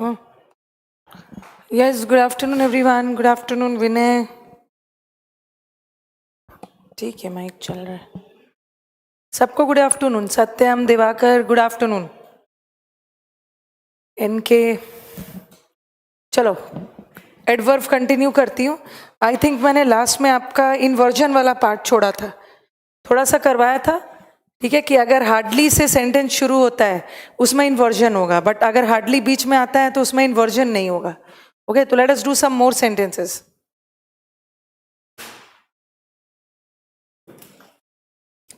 Oh. Yes, good afternoon everyone. Good afternoon विनय. ठीक है, mic चल रहा है. सबको गुड आफ्टरनून. सत्यम, दिवाकर, गुड आफ्टरनून. इनके चलो एडवर्ब कंटिन्यू करती हूँ. आई थिंक मैंने लास्ट में आपका इन्वर्जन वाला पार्ट छोड़ा था, थोड़ा सा करवाया था. ठीक है कि अगर हार्डली से सेंटेंस शुरू होता है उसमें इन्वर्जन होगा, बट अगर हार्डली बीच में आता है तो उसमें इन्वर्जन नहीं होगा. ओके, तो let us do some more sentences.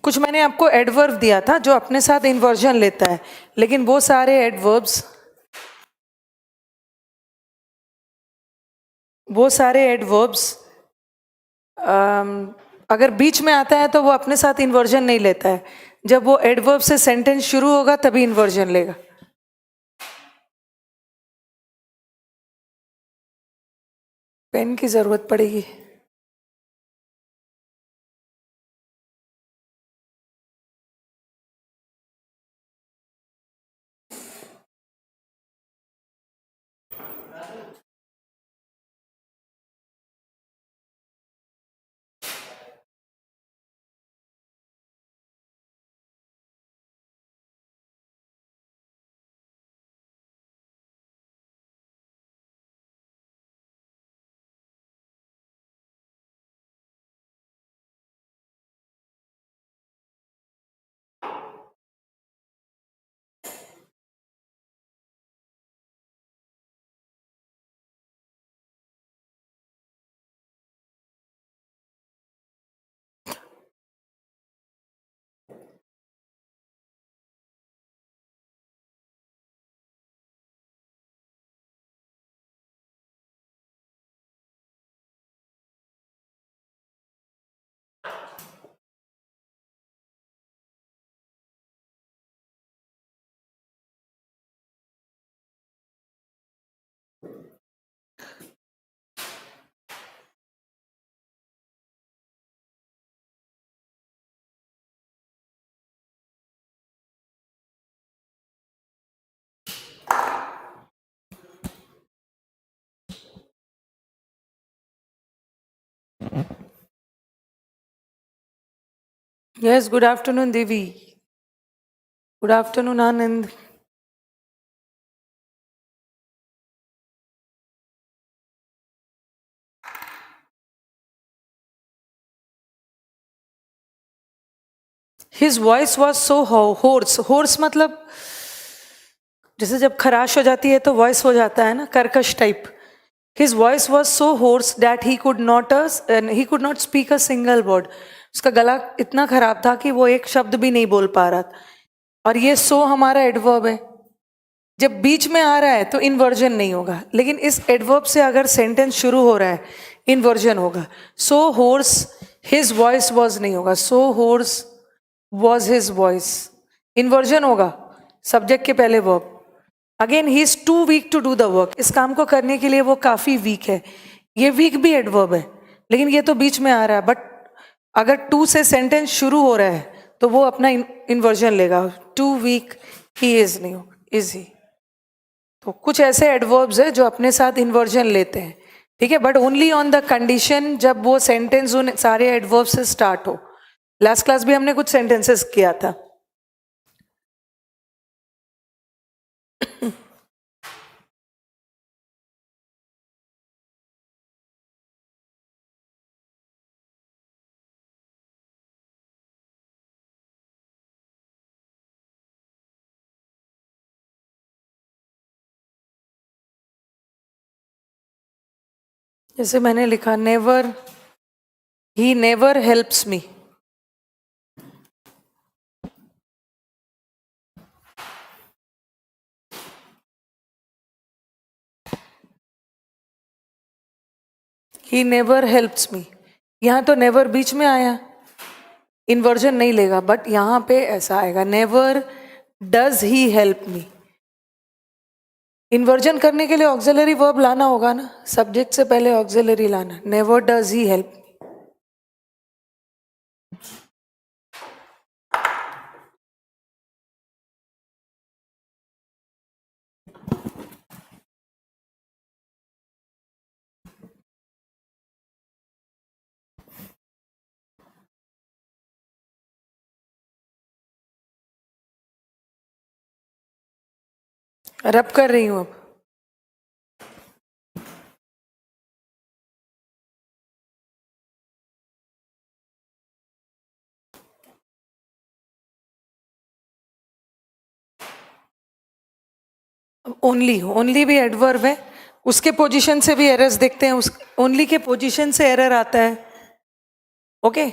कुछ मैंने आपको एडवर्ब दिया था जो अपने साथ इन्वर्जन लेता है, लेकिन वो सारे एडवर्ब्स अगर बीच में आता है तो वो अपने साथ इन्वर्जन नहीं लेता है. जब वो एडवर्ब से सेंटेंस शुरू होगा तभी इन्वर्जन लेगा. पेन की जरूरत पड़ेगी. Yes, good afternoon Devi. Good afternoon Anand. His voice was so hoarse. Hoarse मतलब जैसे जब खराश हो जाती है तो वॉइस हो जाता है ना, कर्कश type. His voice was so hoarse that he could not speak a single word. उसका गला इतना खराब था कि वो एक शब्द भी नहीं बोल पा रहा था. और ये सो हमारा एडवर्ब है. जब बीच में आ रहा है तो इन्वर्जन नहीं होगा, लेकिन इस एडवर्ब से अगर सेंटेंस शुरू हो रहा है इन्वर्जन होगा. So hoarse his voice was नहीं होगा. So hoarse was his voice. Inversion होगा सब्जेक्ट के पहले verb. Again he is too weak to do the work. इस काम को करने के लिए वो काफी वीक है. ये वीक भी एडवर्ब है, लेकिन ये तो बीच में आ रहा है. बट अगर टू से सेंटेंस शुरू हो रहा है तो वो अपना इन्वर्जन लेगा. टू वीक ही इज नहीं होगा, इज ही. तो कुछ ऐसे एडवर्ब्स है जो अपने साथ इन्वर्जन लेते हैं. ठीक है, but only on the condition जब वो सेंटेंस उन सारे एडवर्ब से स्टार्ट हो. लास्ट क्लास भी हमने कुछ सेंटेंसेस किया था. जैसे मैंने लिखा never, he never helps me. He never helps me. यहाँ तो नेवर बीच में आया, इन्वर्जन नहीं लेगा. बट यहाँ पे ऐसा आएगा never does he help me. Inversion करने के लिए ऑक्सिलरी वर्ब लाना होगा ना, सब्जेक्ट से पहले ऑक्सिलरी लाना. Never does he help. रब कर रही हूँ अब। ओनली, ओनली भी एडवर्ब है, उसके पोजीशन से भी एरर्स देखते हैं, उस ओनली के पोजीशन से एरर आता है। ओके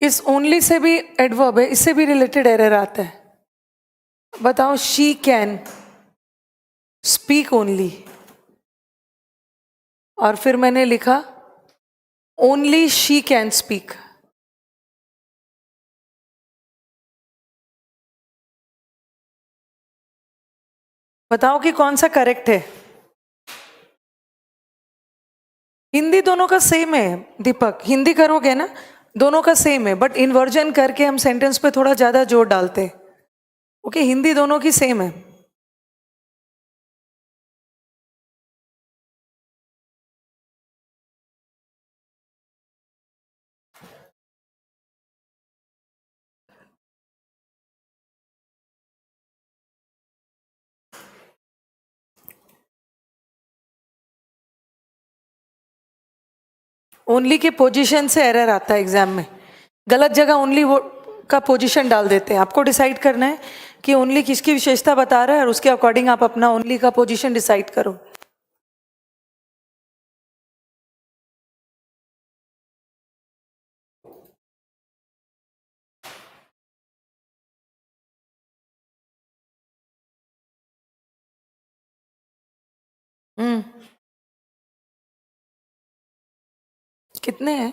इस ओनली से भी एडवर्ब है, इससे भी रिलेटेड एरर आता है। बताओ, शी कैन स्पीक ओनली, और फिर मैंने लिखा ओनली शी कैन स्पीक। बताओ कि कौन सा करेक्ट है। हिंदी दोनों का सेम है दीपक, हिंदी करोगे ना दोनों का सेम है, बट इन्वर्जन करके हम सेंटेंस पे थोड़ा ज्यादा जोर डालते हैं। ओके, हिंदी दोनों की सेम है। ओनली के पोजीशन से एरर आता है एग्जाम में, गलत जगह ओनली वो का पोजीशन डाल देते हैं। आपको डिसाइड करना है कि ओनली किसकी विशेषता बता रहा है, और उसके अकॉर्डिंग आप अपना ओनली का पोजीशन डिसाइड करो। कितने हैं?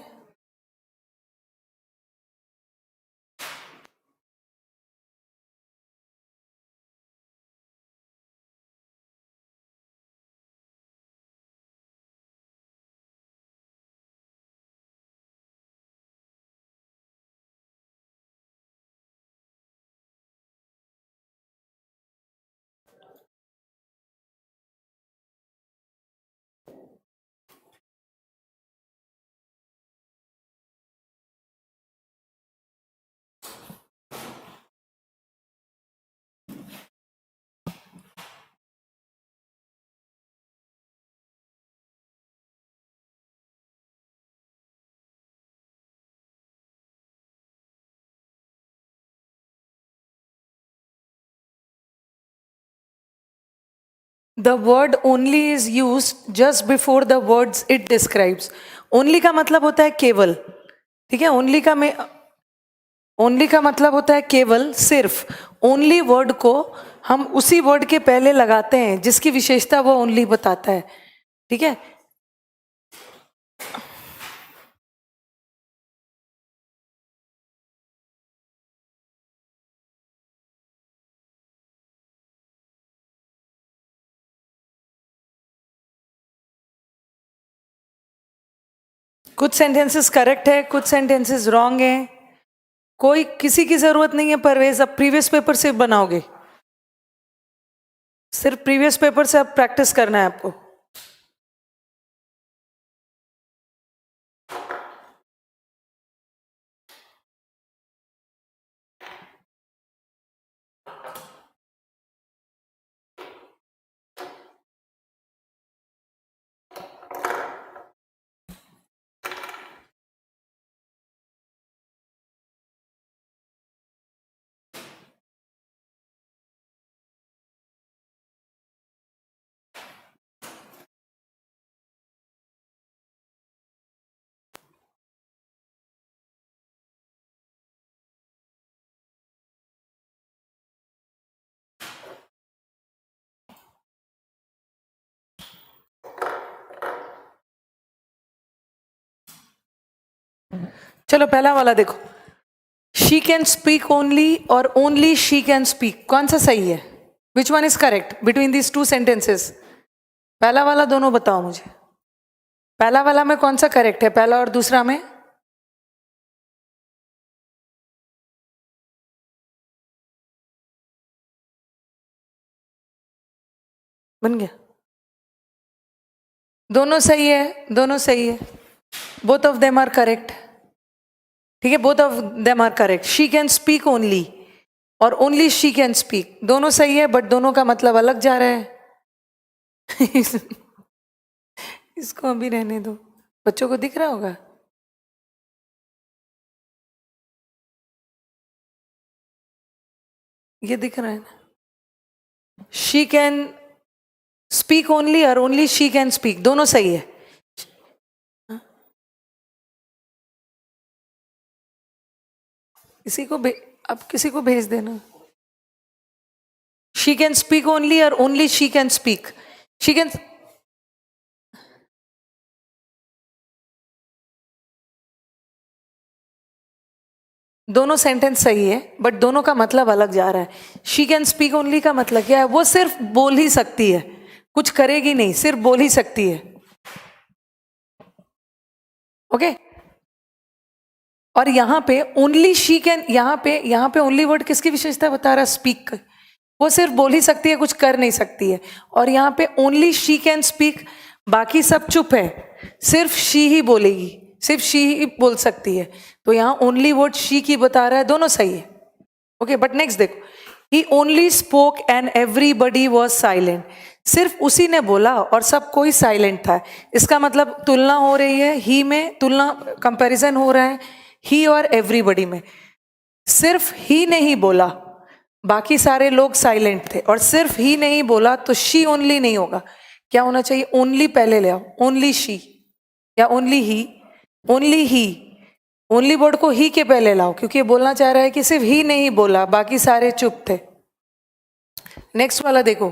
The word only is used just before the words it describes. Only का मतलब होता है केवल, ठीक है। ओनली का मतलब होता है केवल, सिर्फ। ओनली वर्ड को हम उसी वर्ड के पहले लगाते हैं जिसकी विशेषता वो ओनली बताता है, ठीक है। कुछ सेंटेंसेस करेक्ट है, कुछ सेंटेंसेस रॉन्ग है। कोई किसी की जरूरत नहीं है परवेज, अब प्रीवियस पेपर से बनाओगे, सिर्फ प्रीवियस पेपर से अब प्रैक्टिस करना है आपको। चलो पहला वाला देखो, शी कैन स्पीक ओनली और ओनली शी कैन स्पीक, कौन सा सही है? विच one is correct between these two sentences? पहला वाला दोनों बताओ मुझे, पहला वाला में कौन सा करेक्ट है, पहला और दूसरा में? बन गया, दोनों सही है, दोनों सही है, both of them are correct. ठीक है, both of them are correct. She can speak only और ओनली शी कैन स्पीक, दोनों सही है, बट दोनों का मतलब अलग जा रहा है। इसको अभी रहने दो, बच्चों को दिख रहा होगा। ये दिख रहा है ना, शी कैन स्पीक ओनली और ओनली शी कैन स्पीक, दोनों सही है। अब किसी को भेज देना। शी कैन स्पीक ओनली और only she can speak, she can, दोनों सेंटेंस सही है, बट दोनों का मतलब अलग जा रहा है। शी कैन स्पीक ओनली का मतलब क्या है? वो सिर्फ बोल ही सकती है, कुछ करेगी नहीं, सिर्फ बोल ही सकती है। ओके, और यहां पे ओनली शी कैन, यहां पे ओनली वर्ड किसकी विशेषता बता रहा है? स्पीक। वो सिर्फ बोल ही सकती है, कुछ कर नहीं सकती है। और यहाँ पे ओनली शी कैन स्पीक, बाकी सब चुप है, सिर्फ शी ही बोलेगी, सिर्फ शी ही बोल सकती है। तो यहाँ ओनली वर्ड शी की बता रहा है, दोनों सही है। ओके, बट नेक्स्ट देखो, he only spoke and everybody was silent, सिर्फ उसी ने बोला और सब कोई साइलेंट था। इसका मतलब तुलना हो रही है, ही में तुलना, कंपैरिजन हो रहा है ही और एवरीबडी में। सिर्फ ही ने ही बोला, बाकी सारे लोग साइलेंट थे, और सिर्फ ही नहीं बोला तो शी ओनली नहीं होगा, क्या होना चाहिए? ओनली पहले ले आओ, ओनली शी या ओनली ही, ओनली ही, ओनली वर्ड को ही के पहले लाओ, क्योंकि ये बोलना चाह रहा है कि सिर्फ ही नहीं बोला, बाकी सारे चुप थे। नेक्स्ट वाला देखो,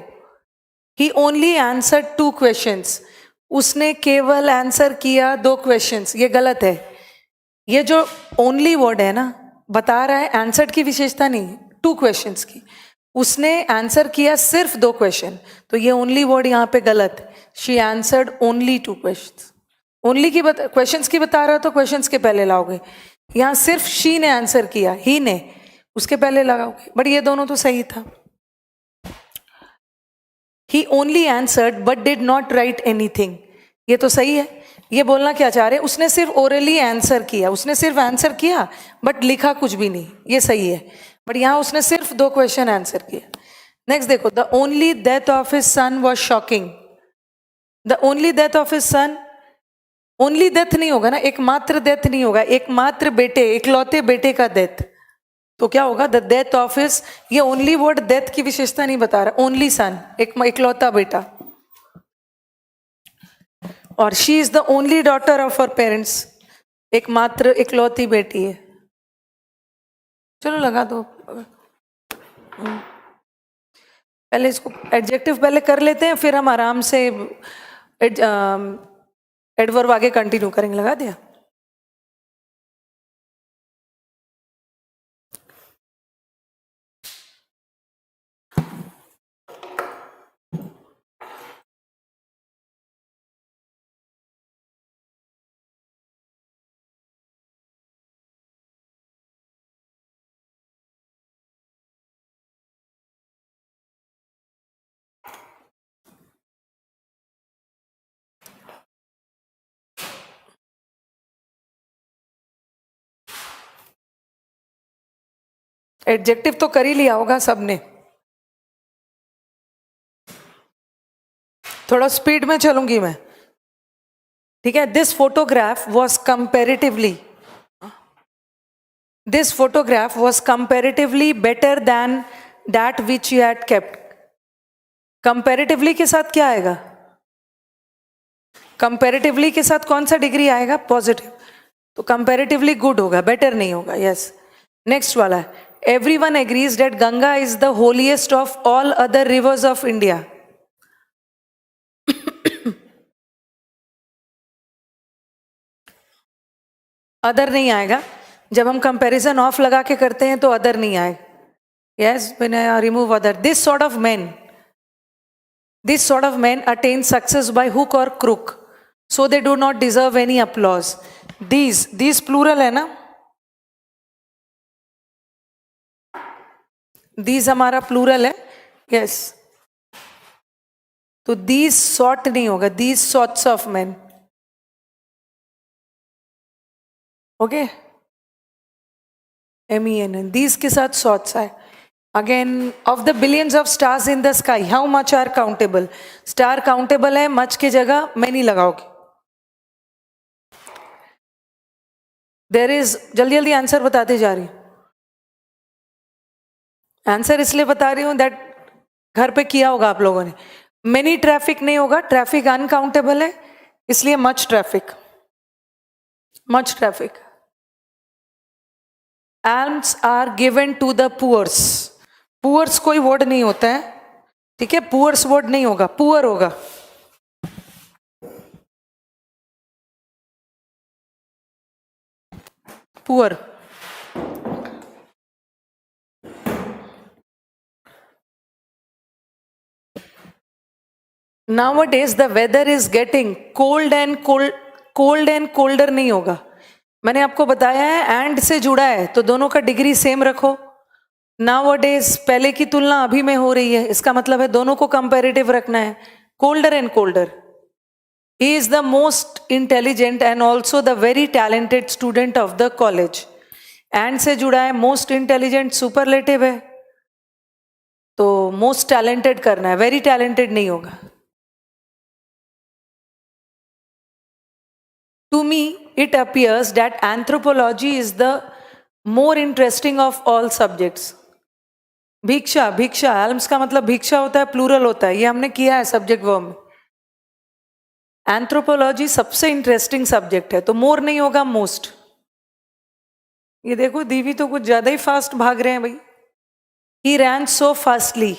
ही ओनली आंसर 2 क्वेश्चंस, उसने केवल आंसर किया 2 क्वेश्चंस, ये गलत है। ये जो ओनली वर्ड है ना, बता रहा है आंसर की विशेषता नहीं, 2 क्वेश्चंस की, उसने आंसर किया सिर्फ 2 क्वेश्चन, तो ये ओनली वर्ड यहाँ पे गलत। She answered only 2 questions, only की क्वेश्चंस की बता रहा तो क्वेश्चंस के पहले लाओगे, यहाँ सिर्फ शी ने आंसर किया, ही ने, उसके पहले लगाओगे, बट ये दोनों तो सही था। He only answered but did not write anything, ये तो सही है। ये बोलना क्या चाह रहे हैं? उसने सिर्फ ओरली आंसर किया, उसने सिर्फ आंसर किया बट लिखा कुछ भी नहीं, ये सही है। बट यहाँ उसने सिर्फ 2 क्वेश्चन आंसर किया। नेक्स्ट देखो, the only death of his son was shocking, the only death of his son, only death नहीं होगा ना, एकमात्र डेथ नहीं होगा, एकमात्र बेटे, इकलौते बेटे का डेथ, तो क्या होगा? द डेथ ऑफ हिज, ये ओनली वर्ड डेथ की विशेषता नहीं बता रहा, ओनली सन, इकलौता बेटा। और she is the only daughter of her parents, एकमात्र इकलौती बेटी है। चलो लगा दो, पहले इसको एडजेक्टिव पहले कर लेते हैं, फिर हम आराम से एडवर्ब आगे कंटिन्यू करेंगे। लगा दिया? एडजेक्टिव तो कर ही लिया होगा सबने, थोड़ा स्पीड में चलूंगी मैं, ठीक है? This photograph was comparatively, this photograph was comparatively better than that which you had kept. Comparatively के साथ क्या आएगा? कंपेरेटिवली के साथ कौन सा डिग्री आएगा? पॉजिटिव, तो कंपेरेटिवली गुड होगा, बेटर नहीं होगा। यस, नेक्स्ट वाला है, everyone agrees that Ganga is the holiest of all other rivers of India. Other नहीं आएगा. जब हम कंपैरिजन ऑफ लगा के करते हैं तो अदर नहीं आएगा. Yes, when I remove other. This sort of men attain success by hook or crook. So they do not deserve any applause. These plural है ना? These हमारा plural है. Yes. तो these sort नहीं होगा. These sorts of men. Okay? MEN. These के साथ sorts है. Again, of the billions of stars in the sky, how much are countable? Star countable है, much की जगह many लगाओगे. There is, जल्दी जल्दी आंसर बताते जा रही हूँ. आंसर इसलिए बता रही हूँ that घर पे किया होगा आप लोगों ने. Many ट्रैफिक नहीं होगा, ट्रैफिक अनकाउंटेबल है, इसलिए much traffic. Much traffic. Alms are given to the poors. Poors कोई वर्ड नहीं होता है, ठीक है. पुअर्स वर्ड नहीं होगा, पुअर होगा. Poor. Nowadays the weather is getting cold and colder नहीं होगा. मैंने आपको बताया है एंड से जुड़ा है तो दोनों का डिग्री सेम रखो. Nowadays पहले की तुलना अभी में हो रही है, इसका मतलब है दोनों को कंपैरेटिव रखना है. Colder and colder. He is the most intelligent and also the very talented student of the college. And से जुड़ा है, मोस्ट इंटेलिजेंट सुपरलेटिव है तो मोस्ट टैलेंटेड करना है, वेरी टैलेंटेड नहीं होगा. To me it appears that anthropology is the more interesting of all subjects. भिक्षा. भिक्षा एल्म्स का मतलब भिक्षा होता है, प्लूरल होता है, ये हमने किया है सब्जेक्ट वर्ब में. एंथ्रोपोलॉजी सबसे इंटरेस्टिंग सब्जेक्ट है तो मोर नहीं होगा, मोस्ट. ये देखो दीवी तो कुछ ज्यादा ही फास्ट भाग रहे हैं भाई. ही रैन सो फास्टली.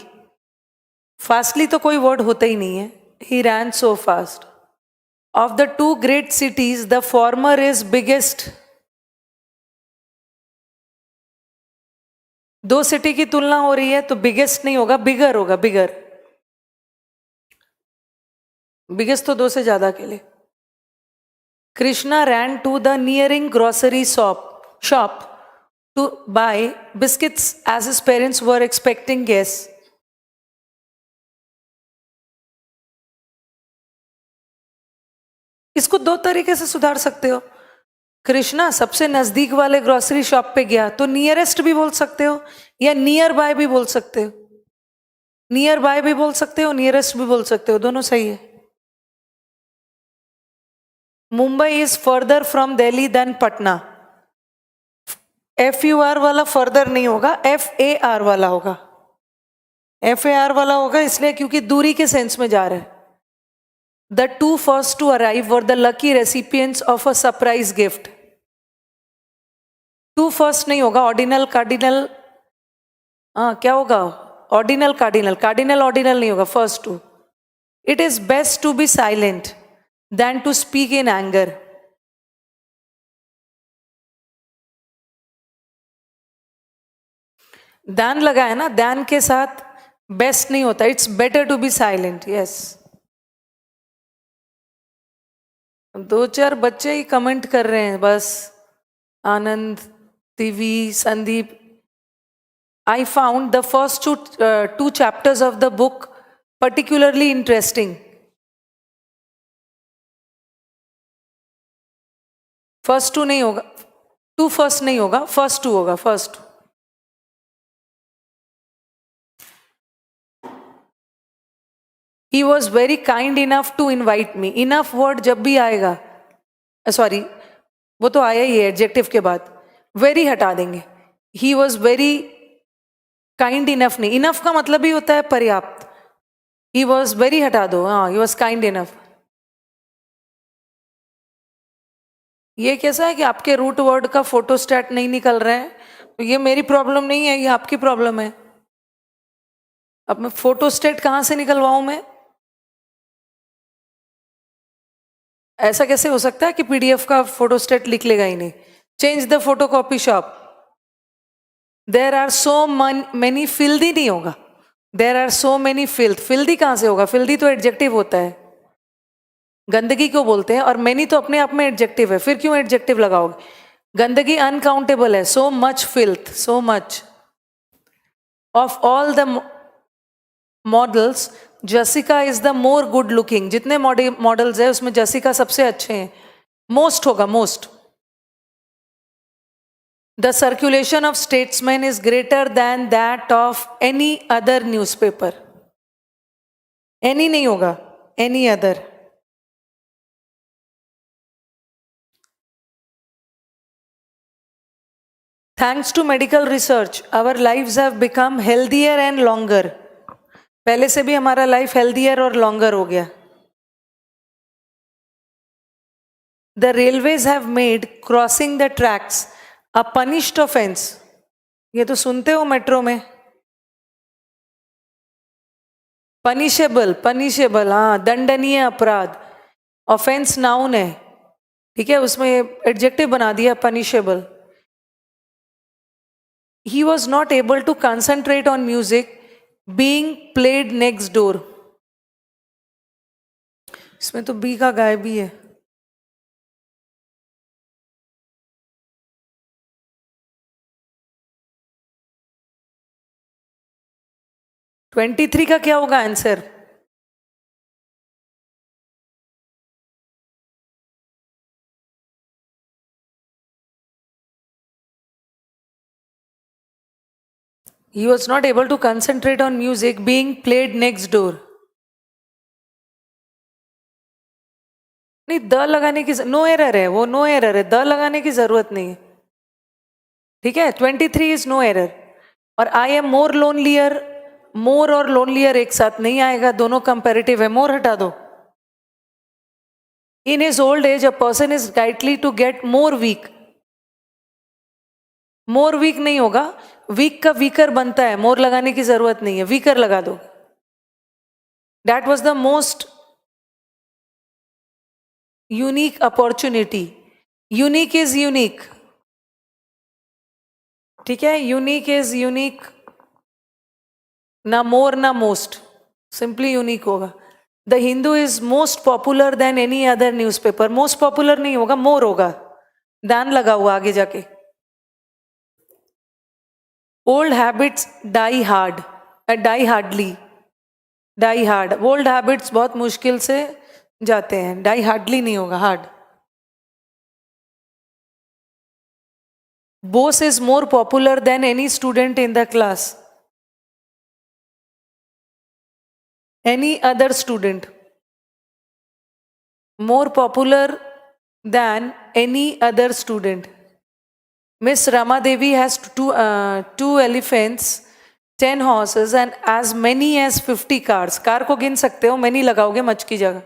फास्टली तो कोई वर्ड होता ही नहीं है. He ran so fast. Of the two great cities the former is biggest. दो सिटी की तुलना हो रही है तो बिगेस्ट नहीं होगा, बिगर होगा. बिगर. बिगेस्ट तो दो से ज्यादा के लिए. Krishna ran to the nearing grocery shop to buy biscuits as his parents were expecting guests. इसको दो तरीके से सुधार सकते हो. कृष्णा सबसे नजदीक वाले ग्रोसरी शॉप पे गया तो नियरेस्ट भी बोल सकते हो या नियर बाय भी बोल सकते हो. नियर बाय भी बोल सकते हो, नियरेस्ट भी बोल सकते हो, दोनों सही है. Mumbai is further from Delhi than Patna. FUR वाला फर्दर नहीं होगा, FAR वाला होगा. FAR वाला होगा इसलिए क्योंकि दूरी के सेंस में जा रहा है. The two first to arrive were the lucky recipients of a surprise gift. Two first नहीं होगा, ऑर्डिनल कार्डिनल. क्या होगा? Ordinal cardinal. कार्डिनल ऑर्डिनल नहीं होगा, first two. It is best to be silent than to speak in anger. Than लगा है ना, than के साथ बेस्ट नहीं होता. It's better to be silent. Yes. दो चार बच्चे ही कमेंट कर रहे हैं बस. Anand, Divi, Sandeep. I found the first two chapters of the book particularly interesting. First two नहीं होगा, टू फर्स्ट नहीं होगा, फर्स्ट टू होगा. First two. He was very kind enough to invite me. Enough word जब भी आएगा, सॉरी वो तो आया ही है एडजेक्टिव के बाद, वेरी हटा देंगे. He was very kind enough नहीं, इनफ का मतलब ही होता है पर्याप्त. He was very हटा दो. हाँ, he was kind enough. ये कैसा है कि आपके रूट वर्ड का फोटोस्टैट नहीं निकल रहा है तो ये मेरी प्रॉब्लम नहीं है, ये आपकी प्रॉब्लम है. अब मैं फोटोस्टैट कहाँ से निकलवाऊं मैं? ऐसा कैसे हो सकता है कि PDF का फोटोस्टेट लिख लेगा ही नहीं? Change the photocopy shop. There are so many filthy नहीं होगा. There are so many filth. filthy कहाँ से होगा? filthy तो एडजेक्टिव होता है. गंदगी क्यों बोलते हैं? और many तो अपने आप में एडजेक्टिव है, फिर क्यों एडजेक्टिव लगाओगे? गंदगी अनकाउंटेबल है. so much filth, so much. of all the models, Jessica is the more good looking. जितने मॉडल्स है उसमें जसिका सबसे अच्छे हैं. मोस्ट होगा, most. The circulation of statesmen is greater than that of any other newspaper. Any नहीं होगा, any other. Thanks to medical research, our lives have become healthier and longer. पहले से भी हमारा लाइफ healthier और longer हो गया. The railways have made crossing the tracks a punished offense. ये तो सुनते हो मेट्रो में. पनिशेबल, पनिशेबल, हाँ, दंडनीय अपराध. ऑफेंस नाउन है, ठीक है, उसमें एडजेक्टिव बना दिया punishable. He was not able to concentrate on music being played next door. इसमें तो बी का गायब भी है. 23 का क्या होगा answer? He was not able to concentrate on music being played next door. नहीं, द लगाने की नो एरर है, वो नो एरर है, द लगाने की जरूरत नहीं है, ठीक है. 23 इज नो एरर. और आई एम मोर लोनलियर, मोर और लोनलियर एक साथ नहीं आएगा, दोनों कंपैरेटिव है. मोर हटा दो. In his old age a person is likely to get more weak. More weak नहीं होगा, वीक का वीकर बनता है, मोर लगाने की जरूरत नहीं है, वीकर लगा दो. That was the most unique opportunity. Unique is unique, ठीक है. यूनिक इज यूनिक, ना मोर ना मोस्ट, सिंपली यूनिक होगा. The Hindu is most popular than any other newspaper. Most popular नहीं होगा, मोर होगा, दैन लगा हुआ आगे जाके. Old habits die hard, die hardly, die hard. Old habits बहुत मुश्किल से जाते हैं, डाई हार्डली नहीं होगा, hard. Bose is more popular than any student in the class. Any other student. More popular than any other student. Miss Rama Devi has two elephants, 10 horses and as many as 50 cars. Car को गिन सकते हो, many लगाओगे much की जगह.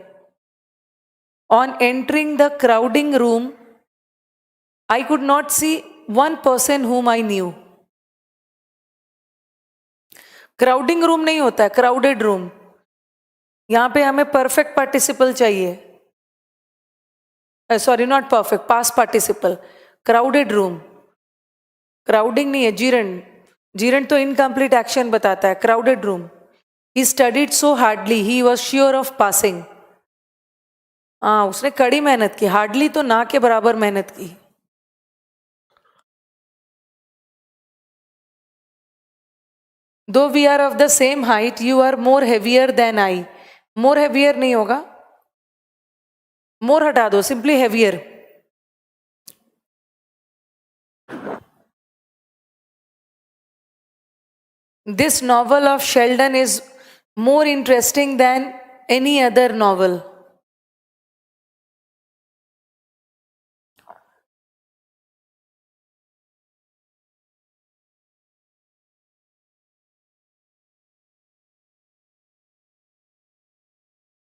On entering the crowding room, I could not see one person whom I knew. Crowding room नहीं होता है, क्राउडेड रूम. यहां पे हमें परफेक्ट पार्टिसिपल चाहिए. Sorry, not perfect, past participle. Crowded room, crowding नहीं है. जीरंड, जीरंड तो इनकम्प्लीट एक्शन बताता है. Crowded room. He studied so hardly, he was sure of passing. हाँ, उसने कड़ी मेहनत की. हार्डली तो ना के बराबर मेहनत की. Though we are of the same height, you are more heavier than I. More heavier नहीं होगा, मोर हटा दो, simply heavier. This novel of Sheldon is more interesting than any other novel.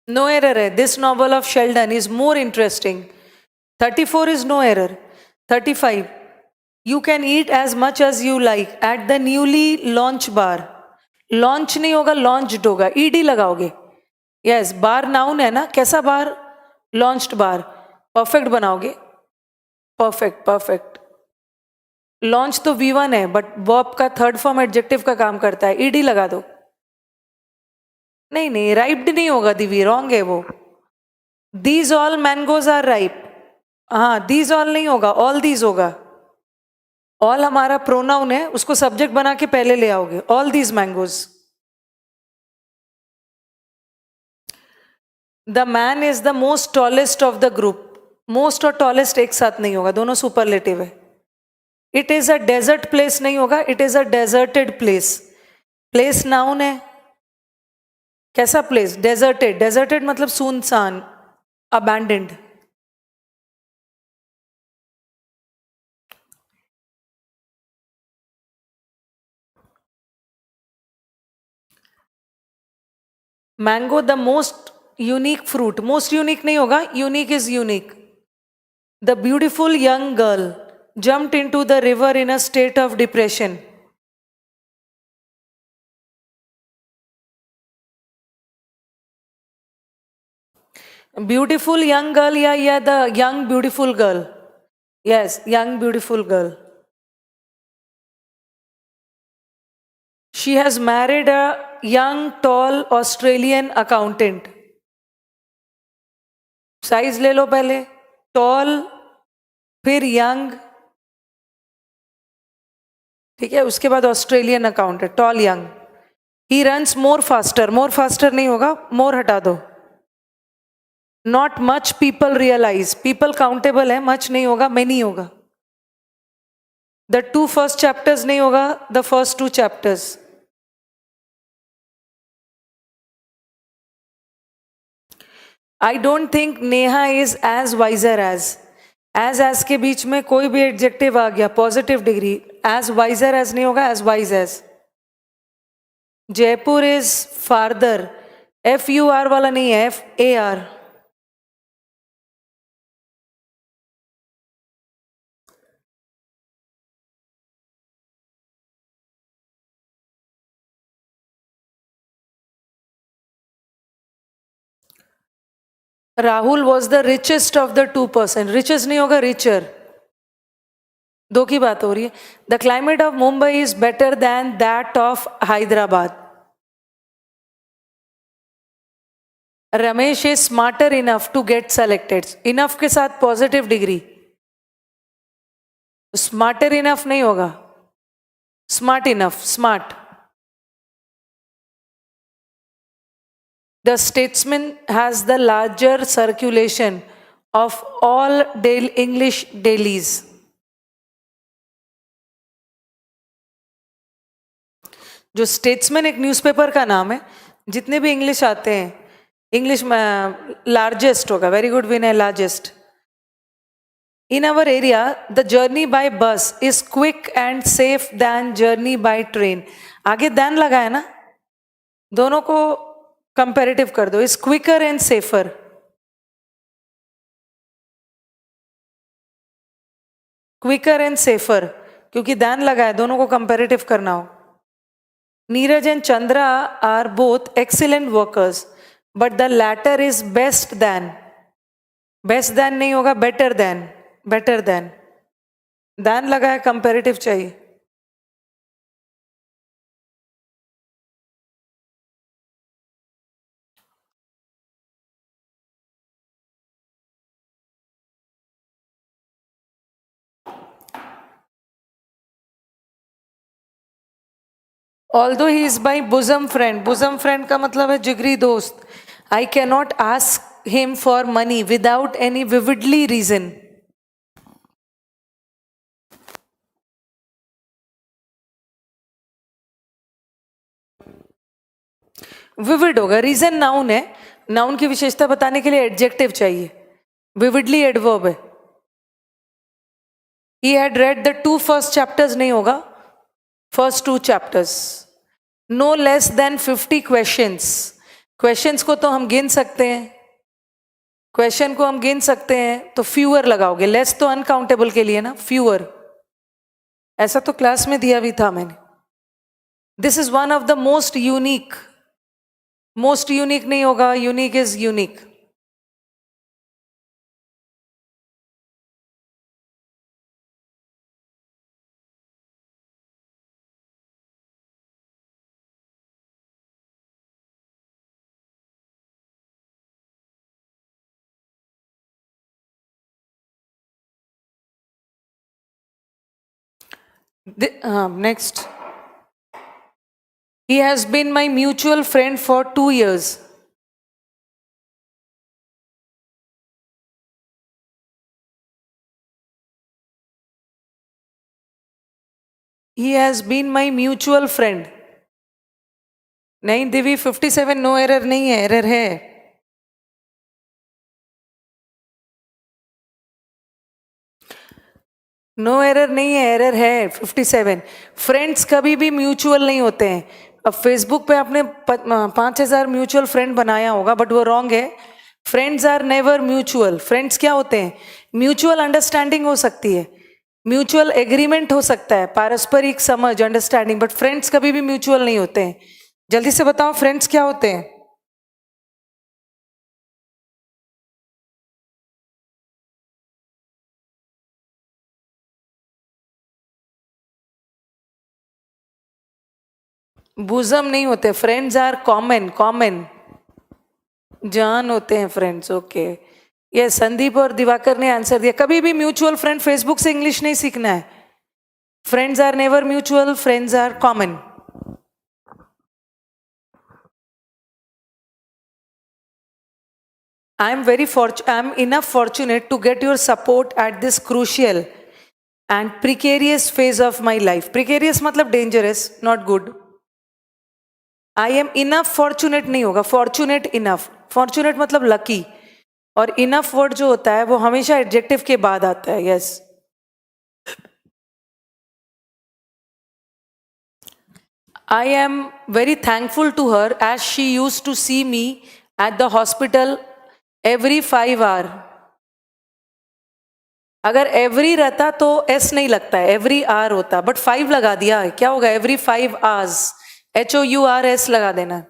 No error है. This novel of Sheldon is more interesting. 34 is no error. 35. You can eat as much as you like at the newly launched bar. Launch नहीं होगा, launched होगा. ED लगाओगे. Yes, bar noun है ना. कैसा bar? Launched bar. Perfect बनाओगे. Perfect, perfect. Launch तो V1 है, बट वर्ब का थर्ड फॉर्म एडजेक्टिव का काम करता है, ईडी लगा दो। नहीं नहीं, राइप्ड नहीं होगा दिवी, रॉन्ग है वो। These all mangoes are ripe, हाँ दीज ऑल नहीं होगा, ऑल दीज होगा। ऑल हमारा प्रोनाउन है, उसको सब्जेक्ट बना के पहले ले आओगे, all these mangoes. The man is the most tallest of the group, most और टॉलेस्ट एक साथ नहीं होगा, दोनों सुपरलेटिव है। It is a desert place नहीं होगा, it is a deserted place. Place noun है, कैसा प्लेस? डेजर्टेड, डेजर्टेड मतलब सुनसान, abandoned. Mango the most unique fruit, most unique नहीं होगा, unique is unique. The beautiful young girl jumped into the river in a state of depression. Beautiful young girl, yeah, the young beautiful girl. Yes, young beautiful girl. She has married a young tall Australian accountant. Size ले लो पहले, toll फिर young, ठीक है, उसके बाद Australian accountant, tall young. He runs more faster, more faster नहीं होगा, more हटा दो। Not much people realise, people countable है, मच नहीं होगा, मेनी होगा। द टू फर्स्ट चैप्टर्स नहीं होगा, the first two chapters. I don't think Neha is as wiser as के बीच में कोई भी एडजेक्टिव आ गया positive degree, as wiser as नहीं होगा, as wise as. Jaipur is farther, FUR वाला नहीं है, FAR। Rahul was the richest of the 2%, richest नहीं होगा, रिचर। दो की बात हो रही है। The climate of Mumbai is better than that of Hyderabad. Ramesh is smarter enough to get selected, enough के साथ पॉजिटिव डिग्री, स्मार्टर इनफ नहीं होगा, smart enough, smart. The statesman has the larger circulation of all English dailies. जो statesman एक newspaper का नाम है, जितने भी इंग्लिश आते हैं, इंग्लिश में लार्जेस्ट होगा, very good Vinay, largest. In our area the journey by bus is quick and safe than journey by train. आगे दैन लगा है ना, दोनों को कंपेरेटिव कर दो, is quicker and safer. Quicker and safer, क्योंकि दैन लगा है, दोनों को कंपेरेटिव करना हो। Neeraj and Chandra are both excellent workers, but the latter is best than. Best than नहीं होगा, better than, better then. Then लगा है, कंपेरेटिव चाहिए। Although he is my bosom friend का मतलब है जिगरी दोस्त। I cannot ask him for money without any vividly reason. Vivid होगा, रीजन नाउन है, नाउन की विशेषता बताने के लिए एडजेक्टिव चाहिए, विविडली एडवर्ब है। He had read the 2 first chapters नहीं होगा, first 2 chapters. No less than 50 questions. Questions को तो हम गिन सकते हैं, क्वेश्चन को हम गिन सकते हैं, तो फ्यूअर लगाओगे, लेस तो अनकाउंटेबल के लिए ना, फ्यूअर। ऐसा तो क्लास में दिया भी था मैंने। This is one of the most unique नहीं होगा, unique is unique. Next. He has been my mutual friend for 2 years. He has been my mutual friend. नहीं दिवी 57 नो एरर नहीं है, एरर है. नो एरर नहीं है, एरर है 57. Friends कभी भी म्यूचुअल नहीं होते हैं. अब फेसबुक पे आपने 5000 म्यूचुअल फ्रेंड बनाया होगा, बट वो रॉन्ग है. Friends are never mutual. Friends क्या होते हैं? म्यूचुअल अंडरस्टैंडिंग हो सकती है, म्यूचुअल एग्रीमेंट हो सकता है, पारस्परिक समझ, अंडरस्टैंडिंग, बट फ्रेंड्स कभी भी म्यूचुअल नहीं होते हैं. जल्दी से बताओ फ्रेंड्स क्या होते हैं? बुजम नहीं होते. Friends are common. कॉमन जान होते हैं फ्रेंड्स. ओके, ये संदीप और दिवाकर ने आंसर दिया. कभी भी म्यूचुअल फ्रेंड, फेसबुक से इंग्लिश नहीं सीखना है. Friends are never mutual, friends are common. I am enough fortunate to get your support at this crucial and precarious phase of my life. Precarious मतलब dangerous, not good. I am enough fortunate नहीं होगा, fortunate enough. Fortunate मतलब lucky. और enough word जो होता है वो हमेशा adjective के बाद आता है. Yes. I am very thankful to her as she used to see me at the hospital every 5 hours. अगर एवरी रहता तो एस नहीं लगता है, एवरी आर होता, बट 5 लगा दिया है. क्या होगा? Every 5 hours. HOURS लगा देना.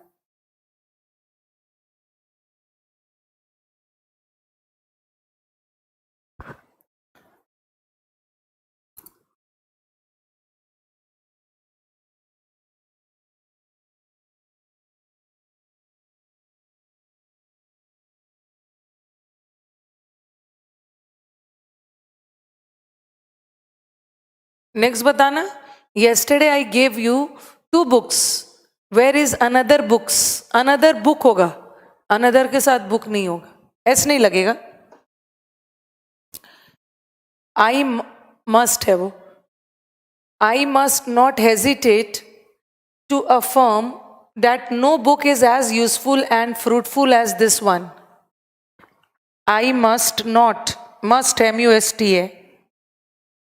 नेक्स्ट बताना. yesterday I gave you 2 books. where is another books? another book होगा, another के साथ book नहीं होगा, एस नहीं लगेगा. I must है वो. I must not hesitate to affirm that no book is as useful and fruitful as this one. I must not, must MUST है.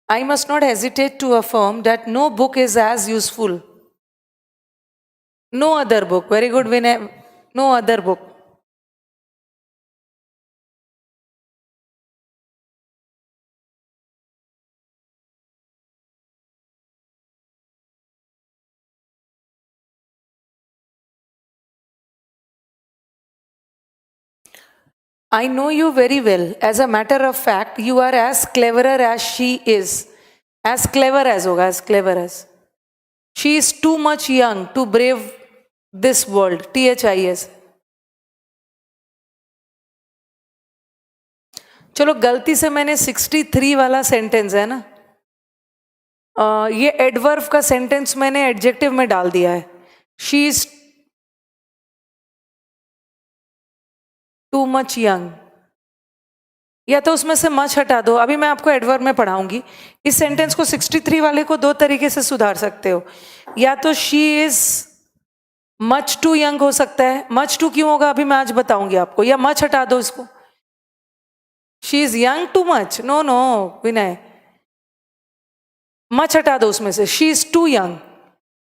I must not hesitate to affirm that no book is as useful. No other book. Very good, Vinay. No other book. I know you very well. As a matter of fact, you are as cleverer as she is. As clever as hoga, as clever as. She is too much young to brave this world. THIS. चलो गलती से मैंने 63 वाला sentence है ना, ये adverb का sentence मैंने एडजेक्टिव में डाल दिया है. She is too much young, या तो उसमें से मच हटा दो. अभी मैं आपको एडवर्ब में पढ़ाऊंगी. इस सेंटेंस को 63 वाले को 2 तरीके से सुधार सकते हो. या तो she is much too young हो सकता है. मच टू क्यों होगा अभी मैं आज बताऊंगी आपको. या मच हटा दो इसको. She is young too much. No no Vinay, much हटा दो उसमें से. She is too young.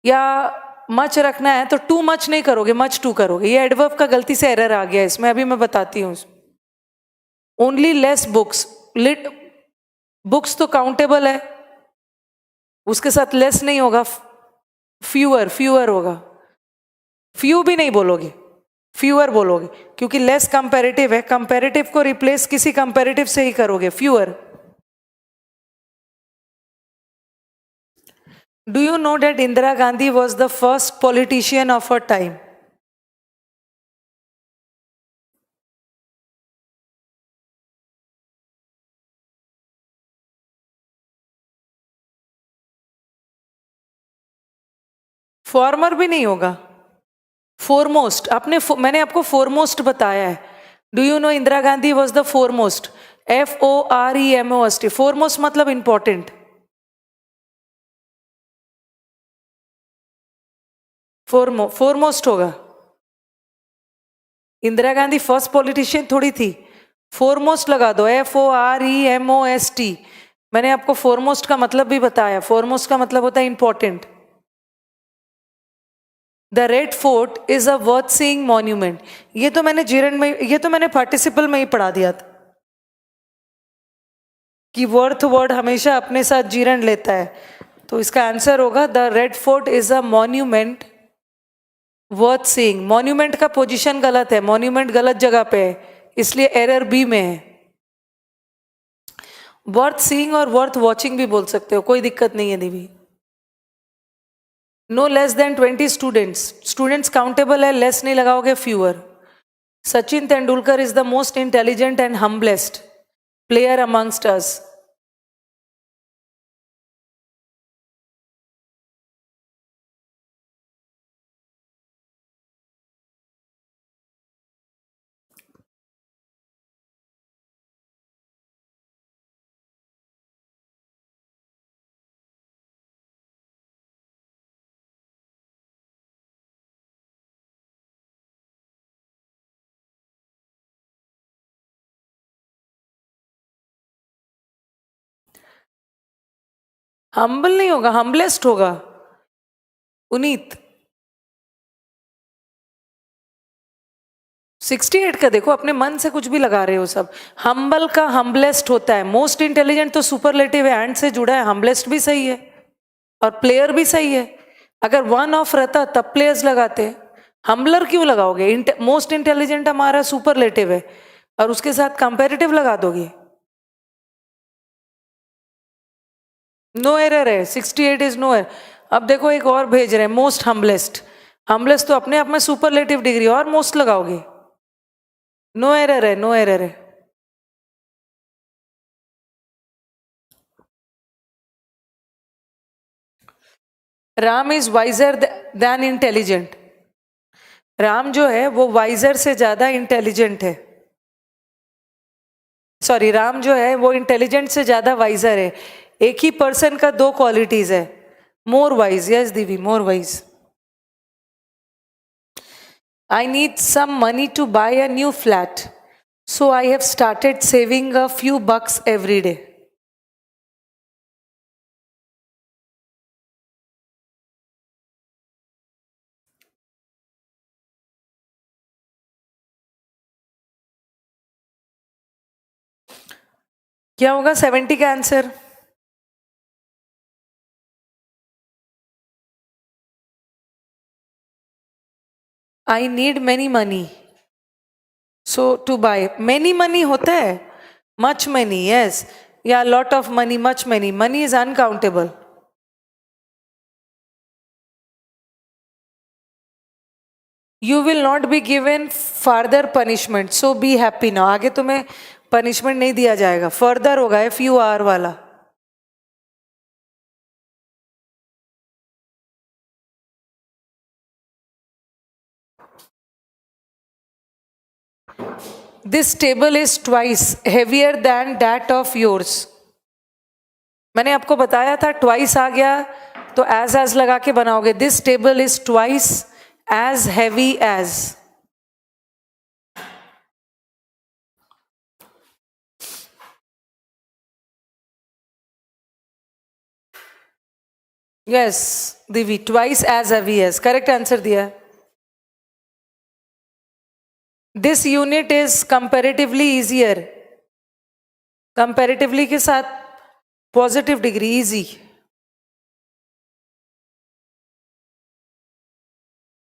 या मच रखना है तो टू मच नहीं करोगे, मच टू करोगे. ये एडवर्ब का गलती से एरर आ गया इसमें, अभी मैं बताती हूँ. Only less books. बुक्स तो काउंटेबल है, उसके साथ लेस नहीं होगा. फ्यूअर, फ्यूअर होगा. फ्यू भी नहीं बोलोगे, फ्यूअर बोलोगे, क्योंकि लेस कंपैरेटिव है. कंपैरेटिव को रिप्लेस किसी कंपैरेटिव से ही करोगे. Fewer. Do you know that Indira Gandhi was the first politician of her time? Farmer भी नहीं होगा, फोरमोस्ट। मैंने आपको फोरमोस्ट बताया है। Do you know Indira Gandhi was the foremost, FOREMOST। Foremost मतलब इंपॉर्टेंट। फोरमोस्ट होगा। इंदिरा गांधी फर्स्ट पॉलिटिशियन थोड़ी थी। फोरमोस्ट लगा दो, FOREMOST। मैंने आपको फोरमोस्ट का मतलब भी बताया। फोरमोस्ट का मतलब होता है important. The red fort is a worth seeing monument. ये तो मैंने जीरन में, ये तो मैंने पार्टिसिपल में ही पढ़ा दिया था कि वर्थ वर्ड हमेशा अपने साथ जीरन लेता है। तो इसका आंसर होगा the red fort is a monument worth seeing. Monument का पोजीशन गलत है, मॉन्यूमेंट गलत जगह पे है, इसलिए एरर बी में है। वर्थ सीइंग और वर्थ वॉचिंग भी बोल सकते हो, कोई दिक्कत नहीं है दीदी। No less than 20 students. Students countable है, लेस नहीं लगाओगे, fewer. Sachin Tendulkar is the most intelligent and humblest player amongst us. Humble नहीं होगा, हम्बलेस्ट होगा। उनीत 68 का देखो, अपने मन से कुछ भी लगा रहे हो सब। हम्बल का हम्बलेस्ट होता है। मोस्ट इंटेलिजेंट तो सुपरलेटिव है, एंड से जुड़ा है। हम्बलेस्ट भी सही है और प्लेयर भी सही है। अगर वन ऑफ रहता तब प्लेयर्स लगाते, हम्बलर क्यों लगाओगे? मोस्ट इंटेलिजेंट हमारा सुपरलेटिव है और उसके साथ कंपैरेटिव लगा दोगे। नो एरर है, 68 इज नो एरर। अब देखो एक और भेज रहे हैं, मोस्ट हम्बलेस्ट। हम्बलेस्ट तो अपने आप में सुपरलेटिव डिग्री, और मोस्ट लगाओगे। नो एरर है, नो एरर है। Ram is visor then intelligent. Ram जो है वो वाइजर से ज्यादा इंटेलिजेंट है। सॉरी, राम जो है वो इंटेलिजेंट से ज्यादा वाइजर है। एक ही पर्सन का दो क्वालिटीज है। More wise, yes Divi, more wise. I need some money to buy a new flat, so I have started saving a few bucks every day. क्या होगा 70 का answer? I need many money, so to buy. Many money होता है, much money, yes, या lot of money, much money. Money is uncountable. You will not be given further punishment, so be happy now. आगे तुम्हें punishment नहीं दिया जाएगा। further होगा FUR वाला। This table is twice heavier than that of yours. मैंने आपको बताया था twice आ गया तो as लगा के बनाओगे। This table is twice as heavy as. Yes, Divi, twice as heavy as. Correct answer दिया। This unit is comparatively easier. Comparatively के साथ positive degree, easy.